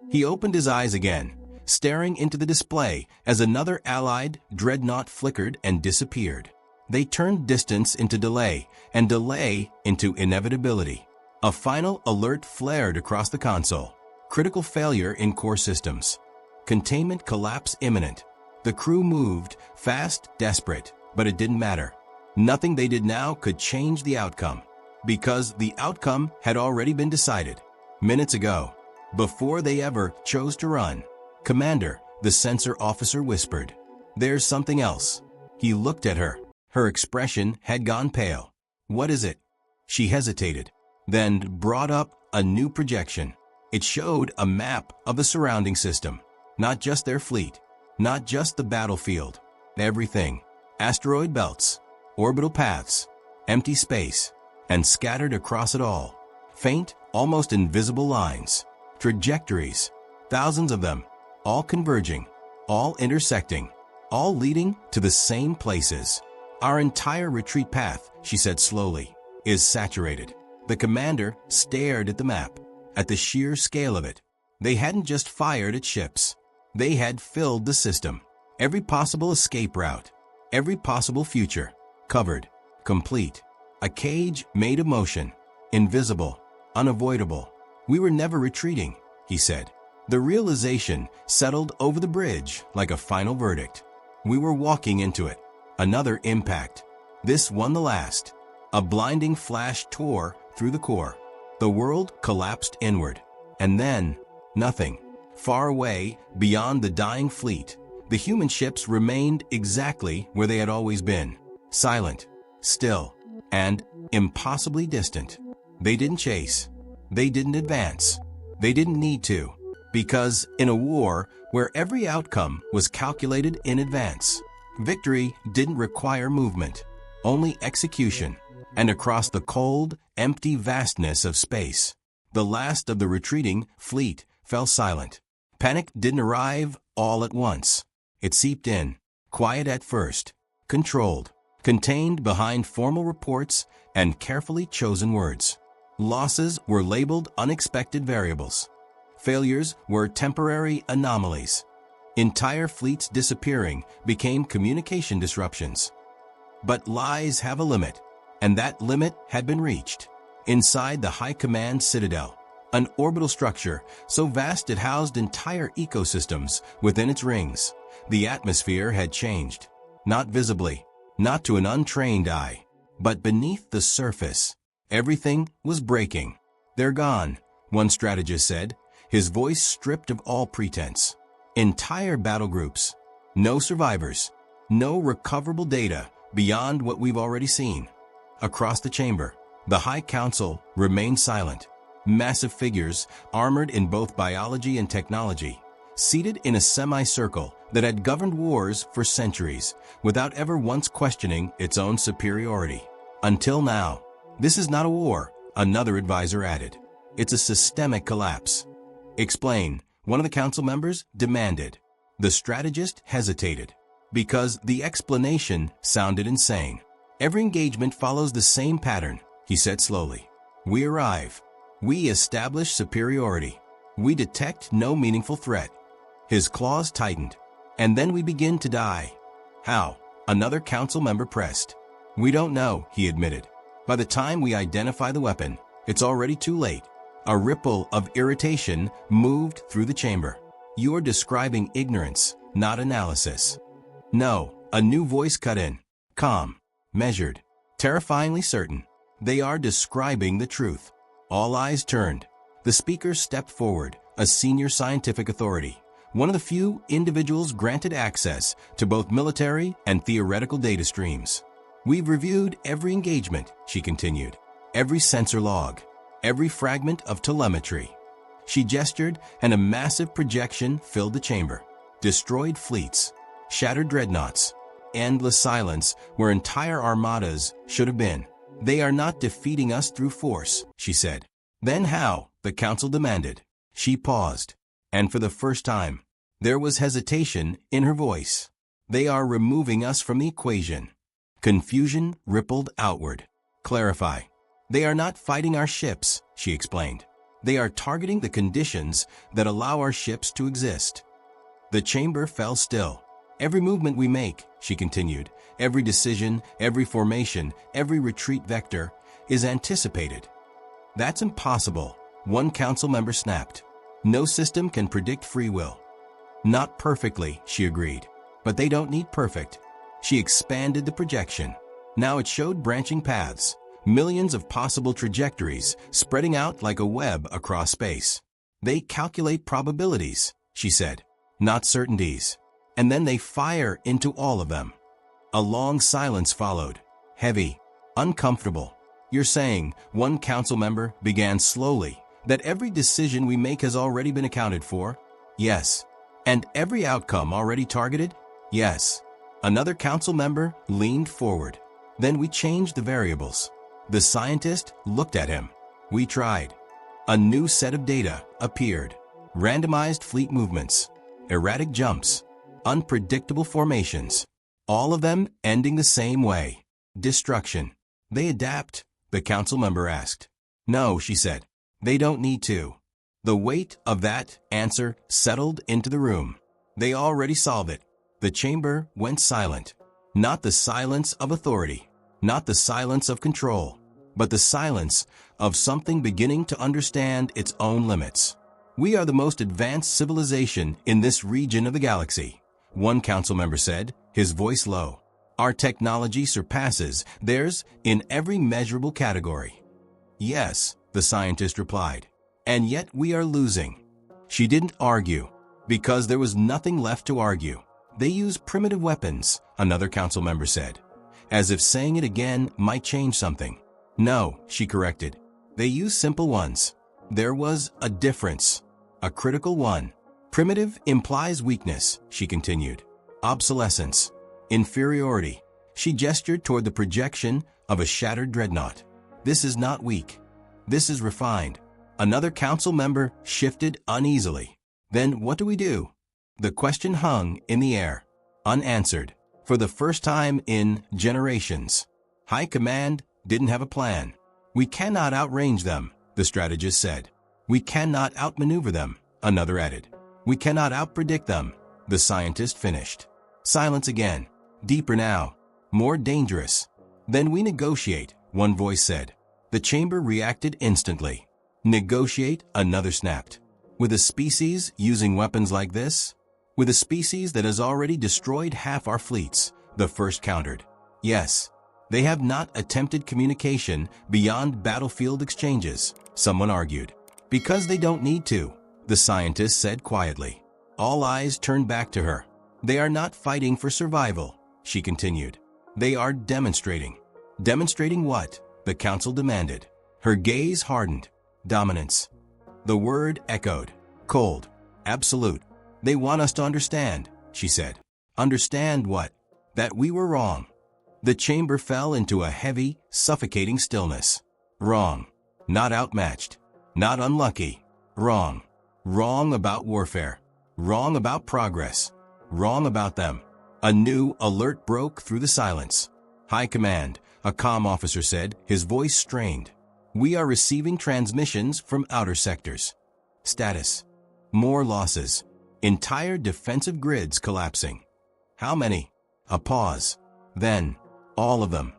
Speaker 1: He opened his eyes again, staring into the display as another allied dreadnought flickered and disappeared. They turned distance into delay, and delay into inevitability. A final alert flared across the console. Critical failure in core systems. Containment collapse imminent. The crew moved, fast, desperate, but it didn't matter. Nothing they did now could change the outcome, because the outcome had already been decided. Minutes ago, before they ever chose to run. Commander, the sensor officer whispered. There's something else. He looked at her. Her expression had gone pale. What is it? She hesitated, then brought up a new projection. It showed a map of the surrounding system. Not just their fleet, not just the battlefield. Everything. Asteroid belts, orbital paths, empty space, and scattered across it all. Faint, almost invisible lines. Trajectories. Thousands of them. All converging. All intersecting. All leading to the same places. Our entire retreat path, she said slowly, is saturated. The commander stared at the map, at the sheer scale of it. They hadn't just fired at ships. They had filled the system. Every possible escape route, every possible future, covered, complete. A cage made of motion, invisible, unavoidable. We were never retreating, he said. The realization settled over the bridge like a final verdict. We were walking into it. Another impact. This one the last. A blinding flash tore through the core. The world collapsed inward. And then, nothing. Far away, beyond the dying fleet, the human ships remained exactly where they had always been. Silent, still, and impossibly distant. They didn't chase. They didn't advance. They didn't need to. Because in a war where every outcome was calculated in advance, victory didn't require movement, only execution. And across the cold, empty vastness of space, the last of the retreating fleet fell silent. Panic didn't arrive all at once. It seeped in, quiet at first, controlled, contained behind formal reports and carefully chosen words. Losses were labeled unexpected variables. Failures were temporary anomalies. Entire fleets disappearing became communication disruptions. But lies have a limit, and that limit had been reached. Inside the High Command Citadel, An orbital structure so vast it housed entire ecosystems within its rings. The atmosphere had changed. Not visibly, not to an untrained eye, but beneath the surface. Everything was breaking. "They're gone," one strategist said, his voice stripped of all pretense. "Entire battle groups. No survivors. No recoverable data beyond what we've already seen." Across the chamber, the High Council remained silent. Massive figures, armored in both biology and technology, seated in a semicircle that had governed wars for centuries without ever once questioning its own superiority. "Until now. This is not a war," another advisor added. "It's a systemic collapse." "Explain," one of the council members demanded. The strategist hesitated, because the explanation sounded insane. "Every engagement follows the same pattern," he said slowly. "We arrive. We establish superiority. We detect no meaningful threat." His claws tightened. "And then we begin to die." "How?" another council member pressed. "We don't know," he admitted. "By the time we identify the weapon, it's already too late." A ripple of irritation moved through the chamber. "You're describing ignorance, not analysis." "No," a new voice cut in. Calm, measured, terrifyingly certain. "They are describing the truth." All eyes turned. The speaker stepped forward, a senior scientific authority, one of the few individuals granted access to both military and theoretical data streams. "We've reviewed every engagement," she continued, "every sensor log, every fragment of telemetry." She gestured, and a massive projection filled the chamber. Destroyed fleets, shattered dreadnoughts, endless silence where entire armadas should have been. "They are not defeating us through force," she said. "Then how?" the council demanded. She paused, and for the first time, there was hesitation in her voice. "They are removing us from the equation." Confusion rippled outward. "Clarify." "They are not fighting our ships," she explained. "They are targeting the conditions that allow our ships to exist." The chamber fell still. "Every movement we make," she continued, "every decision, every formation, every retreat vector, is anticipated." "That's impossible," one council member snapped. "No system can predict free will." "Not perfectly," she agreed, "but they don't need perfect." She expanded the projection. Now it showed branching paths, millions of possible trajectories spreading out like a web across space. "They calculate probabilities," she said, "not certainties. And then they fire into all of them." A long silence followed, heavy, uncomfortable. "You're saying," one council member began slowly, "that every decision we make has already been accounted for?" "Yes." "And every outcome already targeted?" "Yes." Another council member leaned forward. "Then we changed the variables." The scientist looked at him. "We tried." A new set of data appeared. Randomized fleet movements, erratic jumps, unpredictable formations, all of them ending the same way: destruction. "They adapt?" the council member asked. "No," she said. "They don't need to." The weight of that answer settled into the room. They already solved it. The chamber went silent. Not the silence of authority, not the silence of control, but the silence of something beginning to understand its own limits. "We are the most advanced civilization in this region of the galaxy," one council member said, his voice low. "Our technology surpasses theirs in every measurable category." "Yes," the scientist replied, "and yet we are losing." She didn't argue, because there was nothing left to argue. "They use primitive weapons," another council member said, as if saying it again might change something. "No," she corrected. "They use simple ones." There was a difference, a critical one. "Primitive implies weakness," she continued. "Obsolescence, inferiority." She gestured toward the projection of a shattered dreadnought. "This is not weak. This is refined." Another council member shifted uneasily. "Then what do we do?" The question hung in the air, unanswered, for the first time in generations. High Command didn't have a plan. "We cannot outrange them," the strategist said. "We cannot outmaneuver them," another added. "We cannot outpredict them," the scientist finished. Silence again, deeper now, more dangerous. "Then we negotiate," one voice said. The chamber reacted instantly. Negotiate, another snapped. With a species using weapons like this? With a species that has already destroyed half our fleets, the first countered. Yes, they have not attempted communication beyond battlefield exchanges, someone argued. Because they don't need to, the scientist said quietly. All eyes turned back to her. They are not fighting for survival, she continued. They are demonstrating. Demonstrating what? The council demanded. Her gaze hardened. Dominance. The word echoed. Cold. Absolute. They want us to understand, she said. Understand what? That we were wrong. The chamber fell into a heavy, suffocating stillness. Wrong. Not outmatched. Not unlucky. Wrong. Wrong about warfare. Wrong about progress. Wrong about them. A new alert broke through the silence. High Command, a comm officer said, his voice strained. We are receiving transmissions from outer sectors. Status. More losses. Entire defensive grids collapsing. How many? A pause. Then, all of them.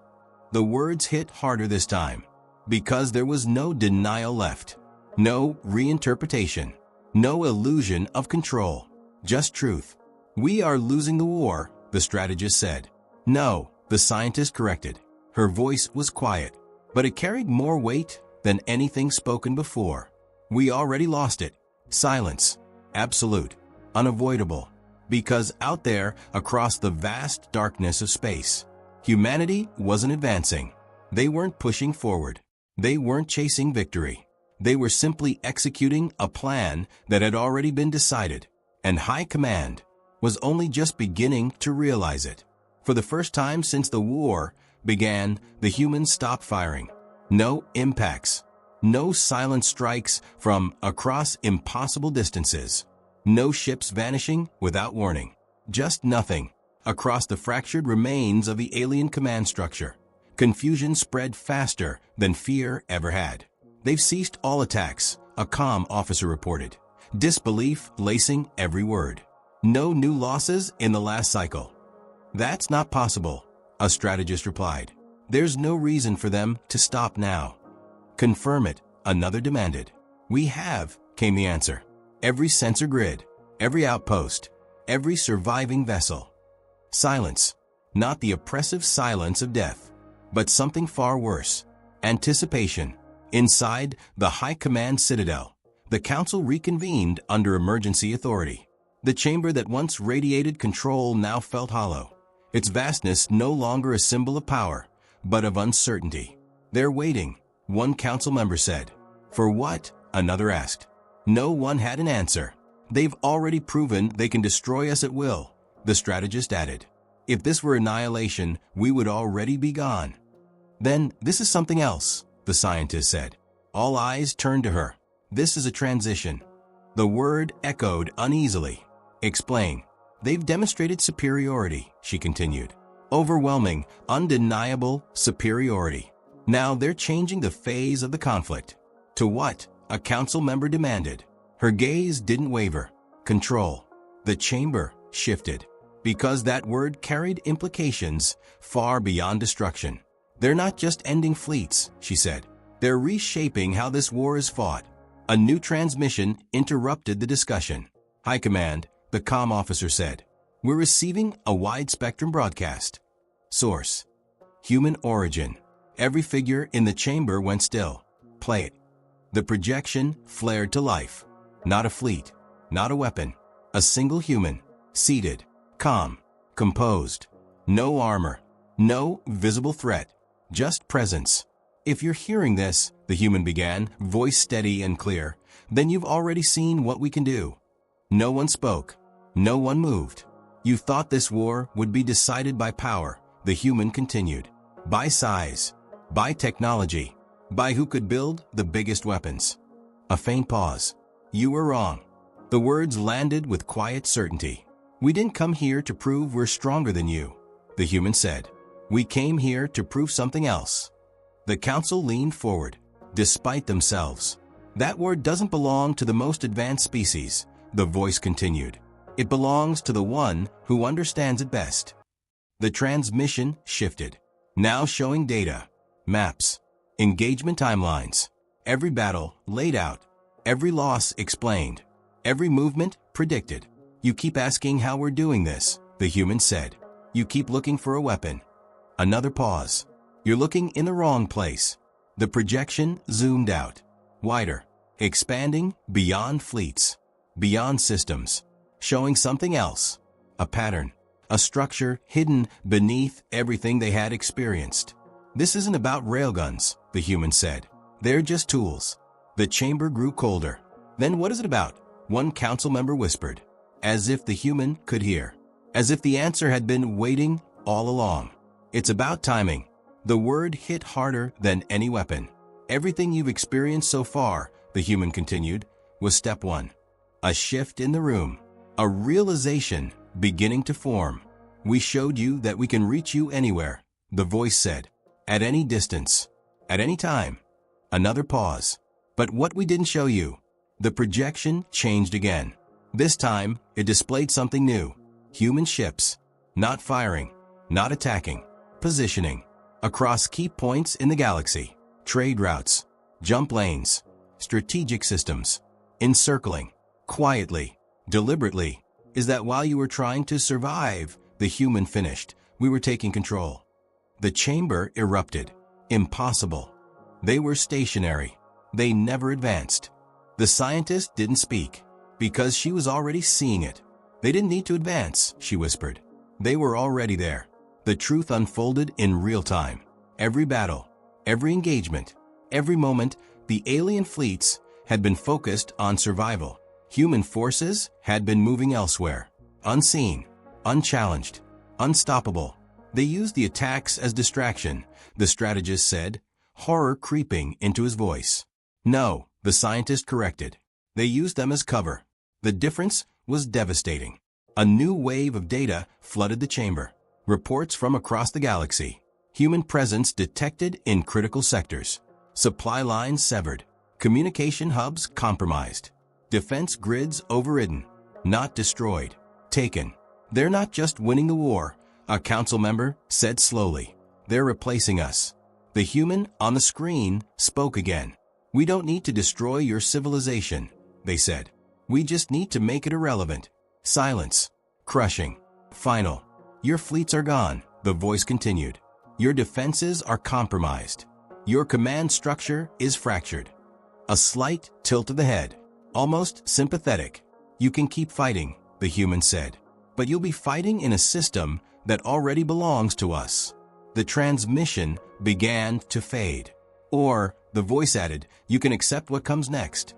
Speaker 1: The words hit harder this time, because there was no denial left. No reinterpretation. No illusion of control. Just truth. We are losing the war, the strategist said. No, the scientist corrected. Her voice was quiet, but it carried more weight than anything spoken before. We already lost it. Silence. Absolute. Unavoidable. Because out there, across the vast darkness of space, humanity wasn't advancing. They weren't pushing forward. They weren't chasing victory. They were simply executing a plan that had already been decided, and High Command was only just beginning to realize it. For the first time since the war began, the humans stopped firing. No impacts. No silent strikes from across impossible distances. No ships vanishing without warning. Just nothing. Across the fractured remains of the alien command structure, confusion spread faster than fear ever had. They've ceased all attacks, a comm officer reported, disbelief lacing every word. No new losses in the last cycle. That's not possible, a strategist replied. There's no reason for them to stop now. Confirm it, another demanded. We have, came the answer. Every sensor grid, every outpost, every surviving vessel. Silence. Not the oppressive silence of death, but something far worse. Anticipation. Inside the High Command Citadel, the Council reconvened under emergency authority. The chamber that once radiated control now felt hollow. Its vastness no longer a symbol of power, but of uncertainty. They're waiting, one council member said. For what? Another asked. No one had an answer. They've already proven they can destroy us at will, the strategist added. If this were annihilation, we would already be gone. Then this is something else, the scientist said. All eyes turned to her. This is a transition. The word echoed uneasily. Explain. They've demonstrated superiority, she continued. Overwhelming, undeniable superiority. Now they're changing the phase of the conflict. To what? A council member demanded. Her gaze didn't waver. Control. The chamber shifted. Because that word carried implications far beyond destruction. They're not just ending fleets, she said. They're reshaping how this war is fought. A new transmission interrupted the discussion. High Command, the comm officer said. We're receiving a wide-spectrum broadcast. Source. Human origin. Every figure in the chamber went still. Play it. The projection flared to life. Not a fleet. Not a weapon. A single human. Seated. Calm. Composed. No armor. No visible threat. Just presence. If you're hearing this, the human began, voice steady and clear, then you've already seen what we can do. No one spoke. No one moved. You thought this war would be decided by power, the human continued. By size. By technology. By who could build the biggest weapons. A faint pause. You were wrong. The words landed with quiet certainty. We didn't come here to prove we're stronger than you, the human said. We came here to prove something else. The council leaned forward, despite themselves. That word doesn't belong to the most advanced species, the voice continued. It belongs to the one who understands it best. The transmission shifted, now showing data, maps, engagement timelines. Every battle laid out. Every loss explained. Every movement predicted. You keep asking how we're doing this, the human said. You keep looking for a weapon. Another pause. You're looking in the wrong place. The projection zoomed out. Wider. Expanding beyond fleets. Beyond systems. Showing something else. A pattern. A structure hidden beneath everything they had experienced. This isn't about railguns, the human said. They're just tools. The chamber grew colder. Then what is it about? One council member whispered, as if the human could hear. As if the answer had been waiting all along. It's about timing. The word hit harder than any weapon. Everything you've experienced so far, the human continued, was step one. A shift in the room. A realization beginning to form. We showed you that we can reach you anywhere, the voice said. At any distance. At any time. Another pause. But what we didn't show you. The projection changed again. This time, it displayed something new. Human ships. Not firing. Not attacking. Positioning. Across key points in the galaxy. Trade routes. Jump lanes. Strategic systems. Encircling. Quietly. Deliberately. Is that while you were trying to survive, the human finished. We were taking control. The chamber erupted. Impossible. They were stationary. They never advanced. The scientist didn't speak, because she was already seeing it. They didn't need to advance, she whispered. They were already there. The truth unfolded in real time. Every battle, every engagement, every moment, the alien fleets had been focused on survival. Human forces had been moving elsewhere. Unseen, unchallenged, unstoppable. They used the attacks as distraction, the strategist said, horror creeping into his voice. No, the scientist corrected. They used them as cover. The difference was devastating. A new wave of data flooded the chamber. Reports from across the galaxy. Human presence detected in critical sectors. Supply lines severed. Communication hubs compromised. Defense grids overridden. Not destroyed. Taken. They're not just winning the war, a council member said slowly. They're replacing us. The human on the screen spoke again. We don't need to destroy your civilization, they said. We just need to make it irrelevant. Silence. Crushing. Final. Your fleets are gone, the voice continued. Your defenses are compromised. Your command structure is fractured. A slight tilt of the head. Almost sympathetic. You can keep fighting, the human said. But you'll be fighting in a system that already belongs to us. The transmission began to fade. Or, the voice added, you can accept what comes next.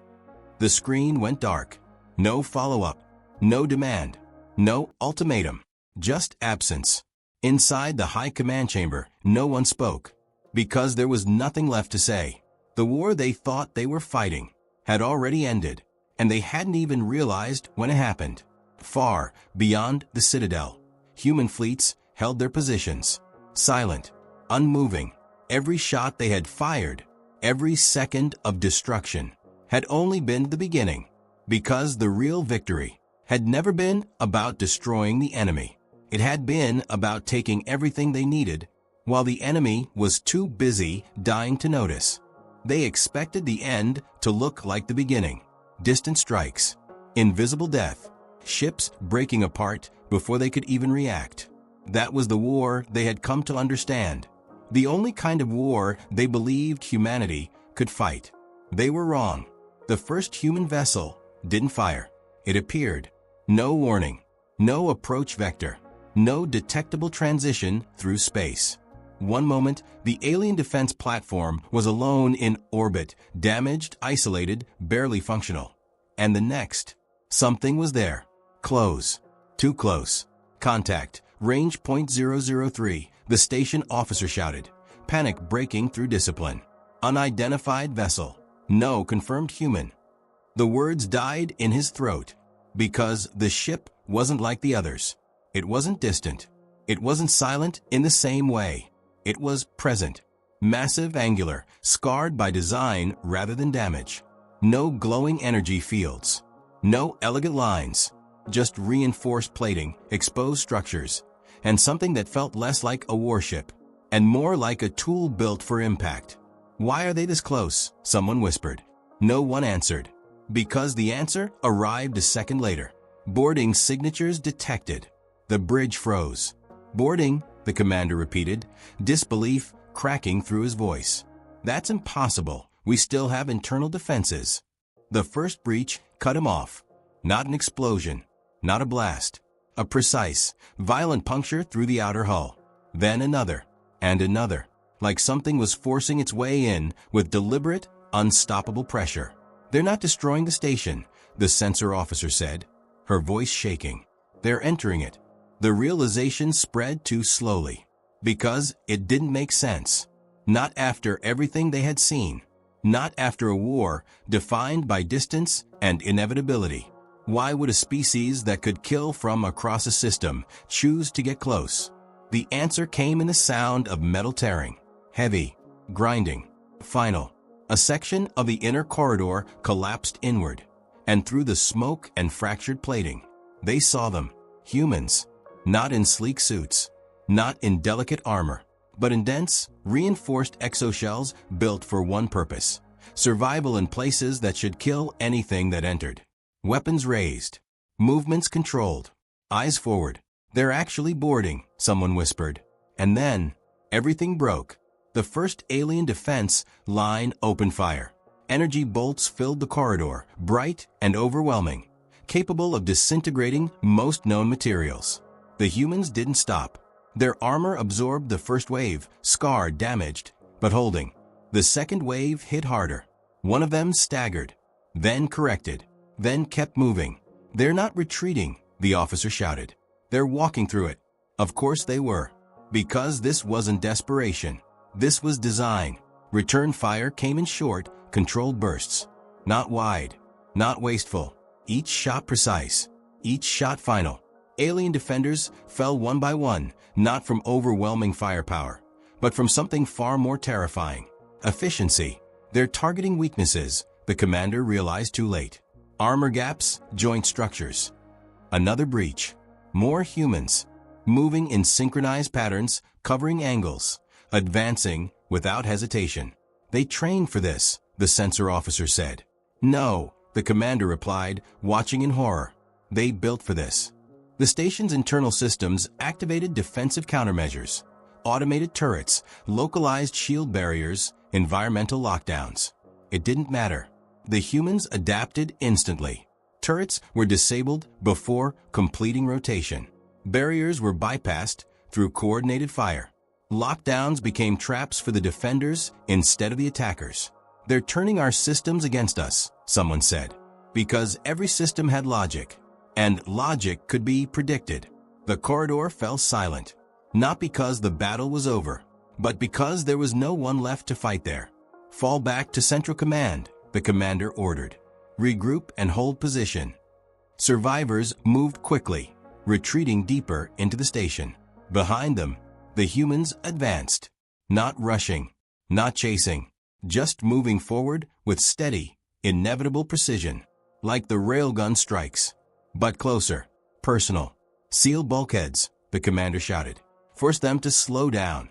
Speaker 1: The screen went dark. No follow-up. No demand. No ultimatum. Just absence. Inside the high command chamber, no one spoke. Because there was nothing left to say. The war they thought they were fighting had already ended, and they hadn't even realized when it happened. Far beyond the citadel, human fleets held their positions. Silent, unmoving. Every shot they had fired, every second of destruction, had only been the beginning. Because the real victory had never been about destroying the enemy. It had been about taking everything they needed, while the enemy was too busy dying to notice. They expected the end to look like the beginning. Distant strikes, invisible death, ships breaking apart before they could even react. That was the war they had come to understand. The only kind of war they believed humanity could fight. They were wrong. The first human vessel didn't fire. It appeared. No warning. No approach vector. No detectable transition through space. One moment, the alien defense platform was alone in orbit, damaged, isolated, barely functional. And the next, something was there. Close. Too close. Contact. Range .003, the station officer shouted. Panic breaking through discipline. Unidentified vessel. No confirmed human. The words died in his throat. Because the ship wasn't like the others. It wasn't distant. It wasn't silent in the same way. It was present. Massive, angular, scarred by design rather than damage. No glowing energy fields. No elegant lines. Just reinforced plating, exposed structures, and something that felt less like a warship and more like a tool built for impact. Why are they this close? Someone whispered. No one answered. Because the answer arrived a second later. Boarding signatures detected. The bridge froze. Boarding, the commander repeated, disbelief cracking through his voice. That's impossible. We still have internal defenses. The first breach cut him off. Not an explosion, not a blast. A precise, violent puncture through the outer hull. Then another, and another, like something was forcing its way in with deliberate, unstoppable pressure. They're not destroying the station, the sensor officer said, her voice shaking. They're entering it. The realization spread too slowly. Because it didn't make sense. Not after everything they had seen. Not after a war defined by distance and inevitability. Why would a species that could kill from across a system choose to get close? The answer came in the sound of metal tearing. Heavy, grinding, final. A section of the inner corridor collapsed inward, and through the smoke and fractured plating, they saw them, humans, not in sleek suits, not in delicate armor, but in dense, reinforced exoshells built for one purpose: survival in places that should kill anything that entered. Weapons raised, movements controlled, eyes forward. They're actually boarding, someone whispered. And then, everything broke. The first alien defense line opened fire. Energy bolts filled the corridor, bright and overwhelming, capable of disintegrating most known materials. The humans didn't stop. Their armor absorbed the first wave, scarred, damaged, but holding. The second wave hit harder. One of them staggered, then corrected, then kept moving. They're not retreating, the officer shouted. They're walking through it. Of course they were. Because this wasn't desperation. This was design. Return fire came in short, controlled bursts. Not wide, not wasteful. Each shot precise. Each shot final. Alien defenders fell one by one, not from overwhelming firepower, but from something far more terrifying. Efficiency. They're targeting weaknesses, the commander realized too late. Armor gaps, joint structures. Another breach. More humans, moving in synchronized patterns, covering angles, advancing without hesitation. They trained for this, the sensor officer said. No, the commander replied, watching in horror. They built for this. The station's internal systems activated defensive countermeasures, automated turrets, localized shield barriers, environmental lockdowns. It didn't matter. The humans adapted instantly. Turrets were disabled before completing rotation. Barriers were bypassed through coordinated fire. Lockdowns became traps for the defenders instead of the attackers. They're turning our systems against us, someone said. Because every system had logic, and logic could be predicted. The corridor fell silent, not because the battle was over, but because there was no one left to fight there. Fall back to Central Command, the commander ordered. Regroup and hold position. Survivors moved quickly, retreating deeper into the station. Behind them, the humans advanced, not rushing, not chasing, just moving forward with steady, inevitable precision, like the railgun strikes. But closer, personal. Seal bulkheads, the commander shouted. Force them to slow down.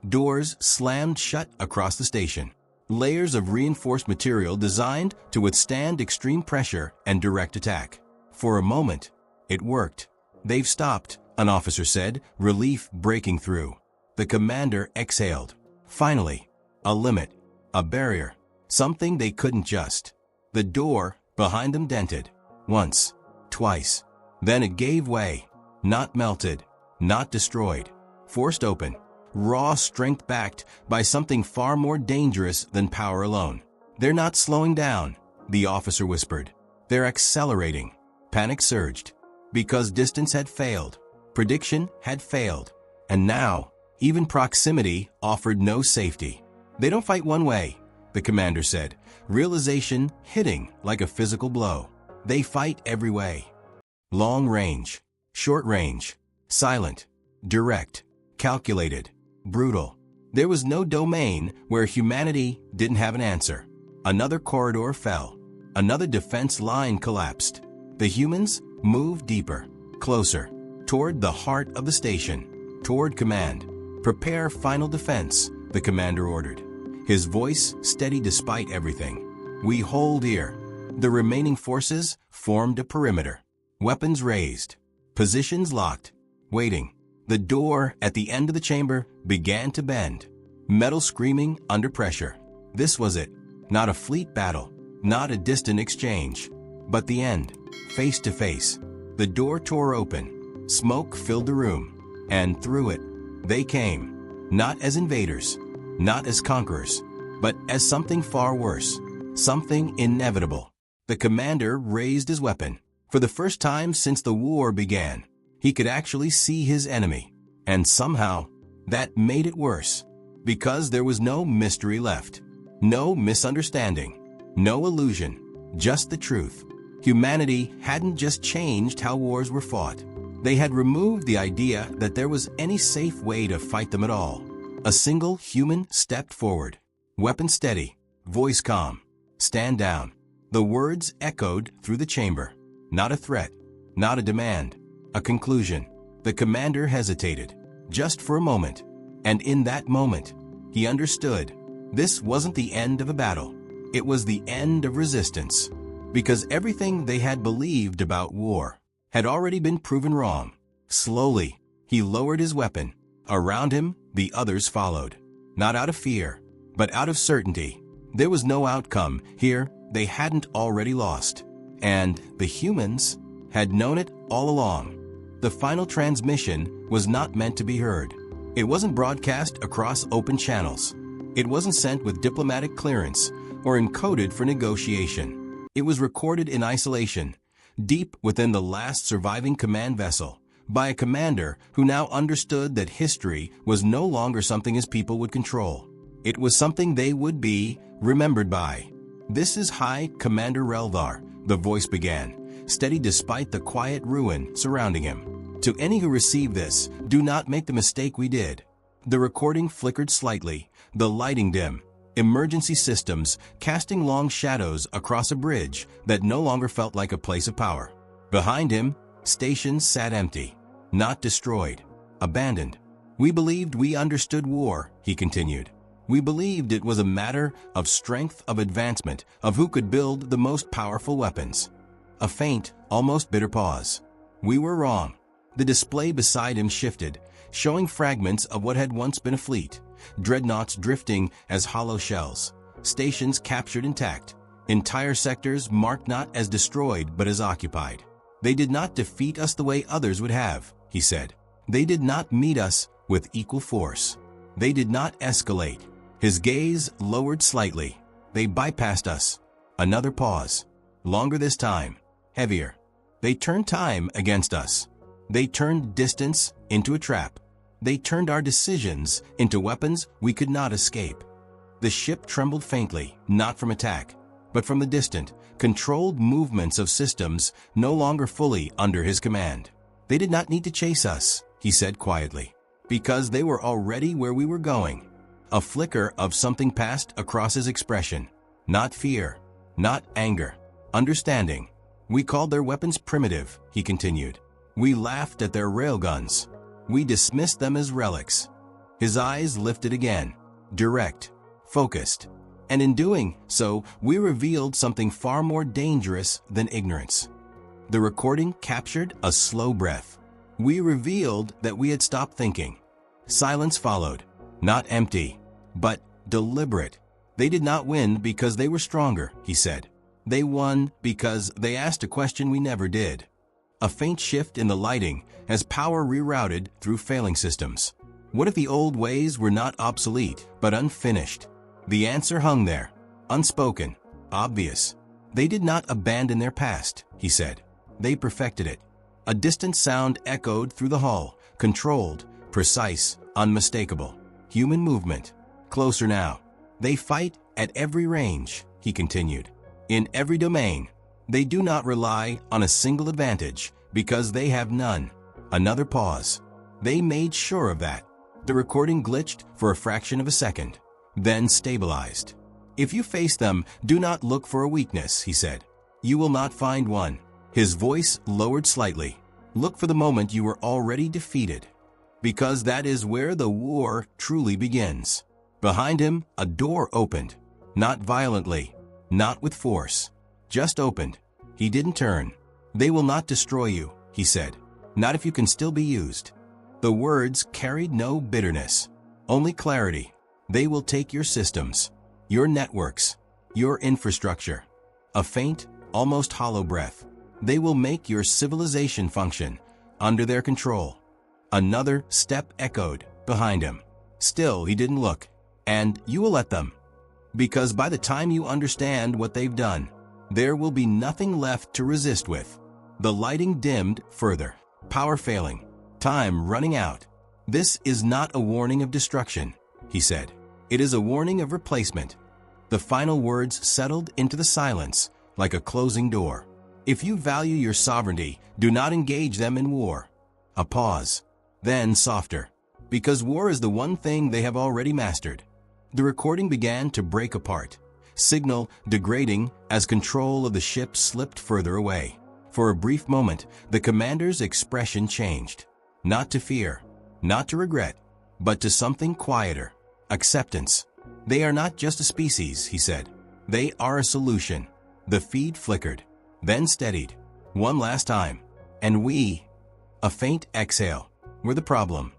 Speaker 1: Doors slammed shut across the station. Layers of reinforced material designed to withstand extreme pressure and direct attack. For a moment, it worked. They've stopped, an officer said, relief breaking through. The commander exhaled. Finally, a limit, a barrier, something they couldn't just. The door behind them dented. Once, twice. Then it gave way. Not melted, not destroyed. Forced open. Raw strength backed by something far more dangerous than power alone. They're not slowing down, the officer whispered. They're accelerating. Panic surged. Because distance had failed. Prediction had failed. And now, even proximity offered no safety. They don't fight one way, the commander said, realization hitting like a physical blow. They fight every way. Long range, short range, silent, direct, calculated, brutal. There was no domain where humanity didn't have an answer. Another corridor fell. Another defense line collapsed. The humans moved deeper, closer, toward the heart of the station, toward command. Prepare final defense, the commander ordered. his voice steady despite everything. "We hold here." The remaining forces formed a perimeter. Weapons raised. Positions locked. Waiting. The door at the end of the chamber began to bend. Metal screaming under pressure. This was it. Not a fleet battle. Not a distant exchange. But the end. Face to face. The door tore open. Smoke filled the room. And through it, they came. Not as invaders. Not as conquerors. But as something far worse. Something inevitable. The commander raised his weapon. For the first time since the war began, he could actually see his enemy. And somehow, that made it worse. Because there was no mystery left. No misunderstanding. No illusion. Just the truth. Humanity hadn't just changed how wars were fought. They had removed the idea that there was any safe way to fight them at all. A single human stepped forward. Weapon steady. Voice calm. "Stand down." The words echoed through the chamber. Not a threat. Not a demand. A conclusion. The commander hesitated. Just for a moment. And in that moment, he understood. This wasn't the end of a battle. It was the end of resistance. Because everything they had believed about war had already been proven wrong. Slowly, he lowered his weapon. Around him, the others followed. Not out of fear, but out of certainty. There was no outcome here they hadn't already lost. And the humans had known it all along. The final transmission was not meant to be heard. It wasn't broadcast across open channels. It wasn't sent with diplomatic clearance or encoded for negotiation. It was recorded in isolation, deep within the last surviving command vessel, by a commander who now understood that history was no longer something his people would control. It was something they would be remembered by. "This is High Commander Relvar," the voice began, steady despite the quiet ruin surrounding him. "To any who receive this, do not make the mistake we did." The recording flickered slightly, the lighting dim, emergency systems casting long shadows across a bridge that no longer felt like a place of power. Behind him, stations sat empty, not destroyed, abandoned. "We believed we understood war," he continued. "We believed it was a matter of strength, of advancement, of who could build the most powerful weapons." A faint, almost bitter pause. "We were wrong." The display beside him shifted, showing fragments of what had once been a fleet. Dreadnoughts drifting as hollow shells. Stations captured intact. Entire sectors marked not as destroyed but as occupied. "They did not defeat us the way others would have," he said. "They did not meet us with equal force. They did not escalate." His gaze lowered slightly. "They bypassed us." Another pause. Longer this time. Heavier. "They turned time against us. They turned distance into a trap. They turned our decisions into weapons we could not escape." The ship trembled faintly, not from attack, but from the distant, controlled movements of systems no longer fully under his command. "They did not need to chase us," he said quietly, "because they were already where we were going." A flicker of something passed across his expression. Not fear, not anger, understanding. "We called their weapons primitive," he continued. "We laughed at their railguns. We dismissed them as relics." His eyes lifted again, direct, focused. "And in doing so, we revealed something far more dangerous than ignorance." The recording captured a slow breath. "We revealed that we had stopped thinking." Silence followed. Not empty, but deliberate. "They did not win because they were stronger," he said. "They won because they asked a question we never did." A faint shift in the lighting as power rerouted through failing systems. What if the old ways were not obsolete, but unfinished? The answer hung there, unspoken, obvious. "They did not abandon their past," he said. "They perfected it." A distant sound echoed through the hull, controlled, precise, unmistakable. Human movement. Closer now. "They fight at every range," he continued. "In every domain. They do not rely on a single advantage because they have none." Another pause. "They made sure of that." The recording glitched for a fraction of a second, then stabilized. "If you face them, do not look for a weakness," he said. "You will not find one." His voice lowered slightly. "Look for the moment you were already defeated. Because that is where the war truly begins." Behind him, a door opened. Not violently, not with force, just opened. He didn't turn. "They will not destroy you," he said. "Not if you can still be used." The words carried no bitterness, only clarity. "They will take your systems, your networks, your infrastructure." A faint, almost hollow breath. "They will make your civilization function under their control." Another step echoed behind him. Still, he didn't look. "And you will let them. Because by the time you understand what they've done, there will be nothing left to resist with." The lighting dimmed further. Power failing. Time running out. "This is not a warning of destruction," he said. "It is a warning of replacement." The final words settled into the silence like a closing door. "If you value your sovereignty, do not engage them in war." A pause. Then softer. "Because war is the one thing they have already mastered." The recording began to break apart, signal degrading as control of the ship slipped further away. For a brief moment, the commander's expression changed. Not to fear, not to regret, but to something quieter. Acceptance. "They are not just a species," he said. "They are a solution." The feed flickered, then steadied. One last time. "And we," a faint exhale, "were the problem."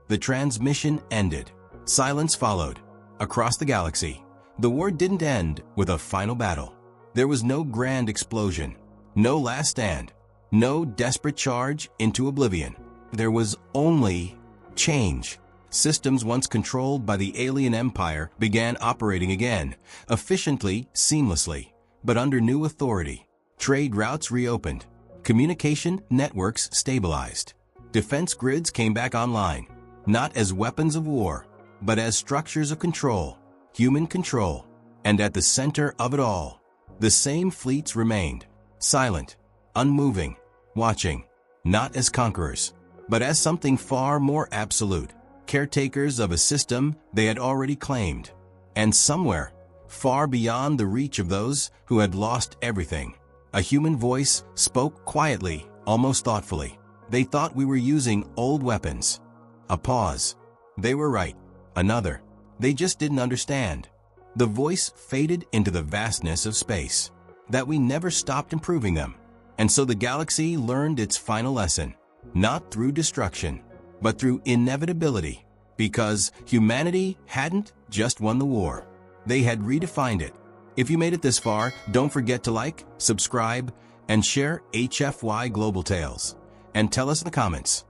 Speaker 1: The transmission ended. Silence followed. Across the galaxy, the war didn't end with a final battle. There was no grand explosion, no last stand, no desperate charge into oblivion. There was only change. Systems once controlled by the alien empire began operating again, efficiently, seamlessly, but under new authority. Trade routes reopened. Communication networks stabilized. Defense grids came back online, not as weapons of war, but as structures of control, human control. And at the center of it all, the same fleets remained, silent, unmoving, watching, not as conquerors, but as something far more absolute, caretakers of a system they had already claimed. And somewhere, far beyond the reach of those who had lost everything, a human voice spoke quietly, almost thoughtfully. "They thought we were using old weapons." A pause. "They were right." Another. "They just didn't understand." The voice faded into the vastness of space. That we never stopped improving them. And so the galaxy learned its final lesson, not through destruction, but through inevitability, because humanity hadn't just won the war. They had redefined it. If you made it this far, don't forget to like, subscribe, and share HFY Global Tales. And tell us in the comments,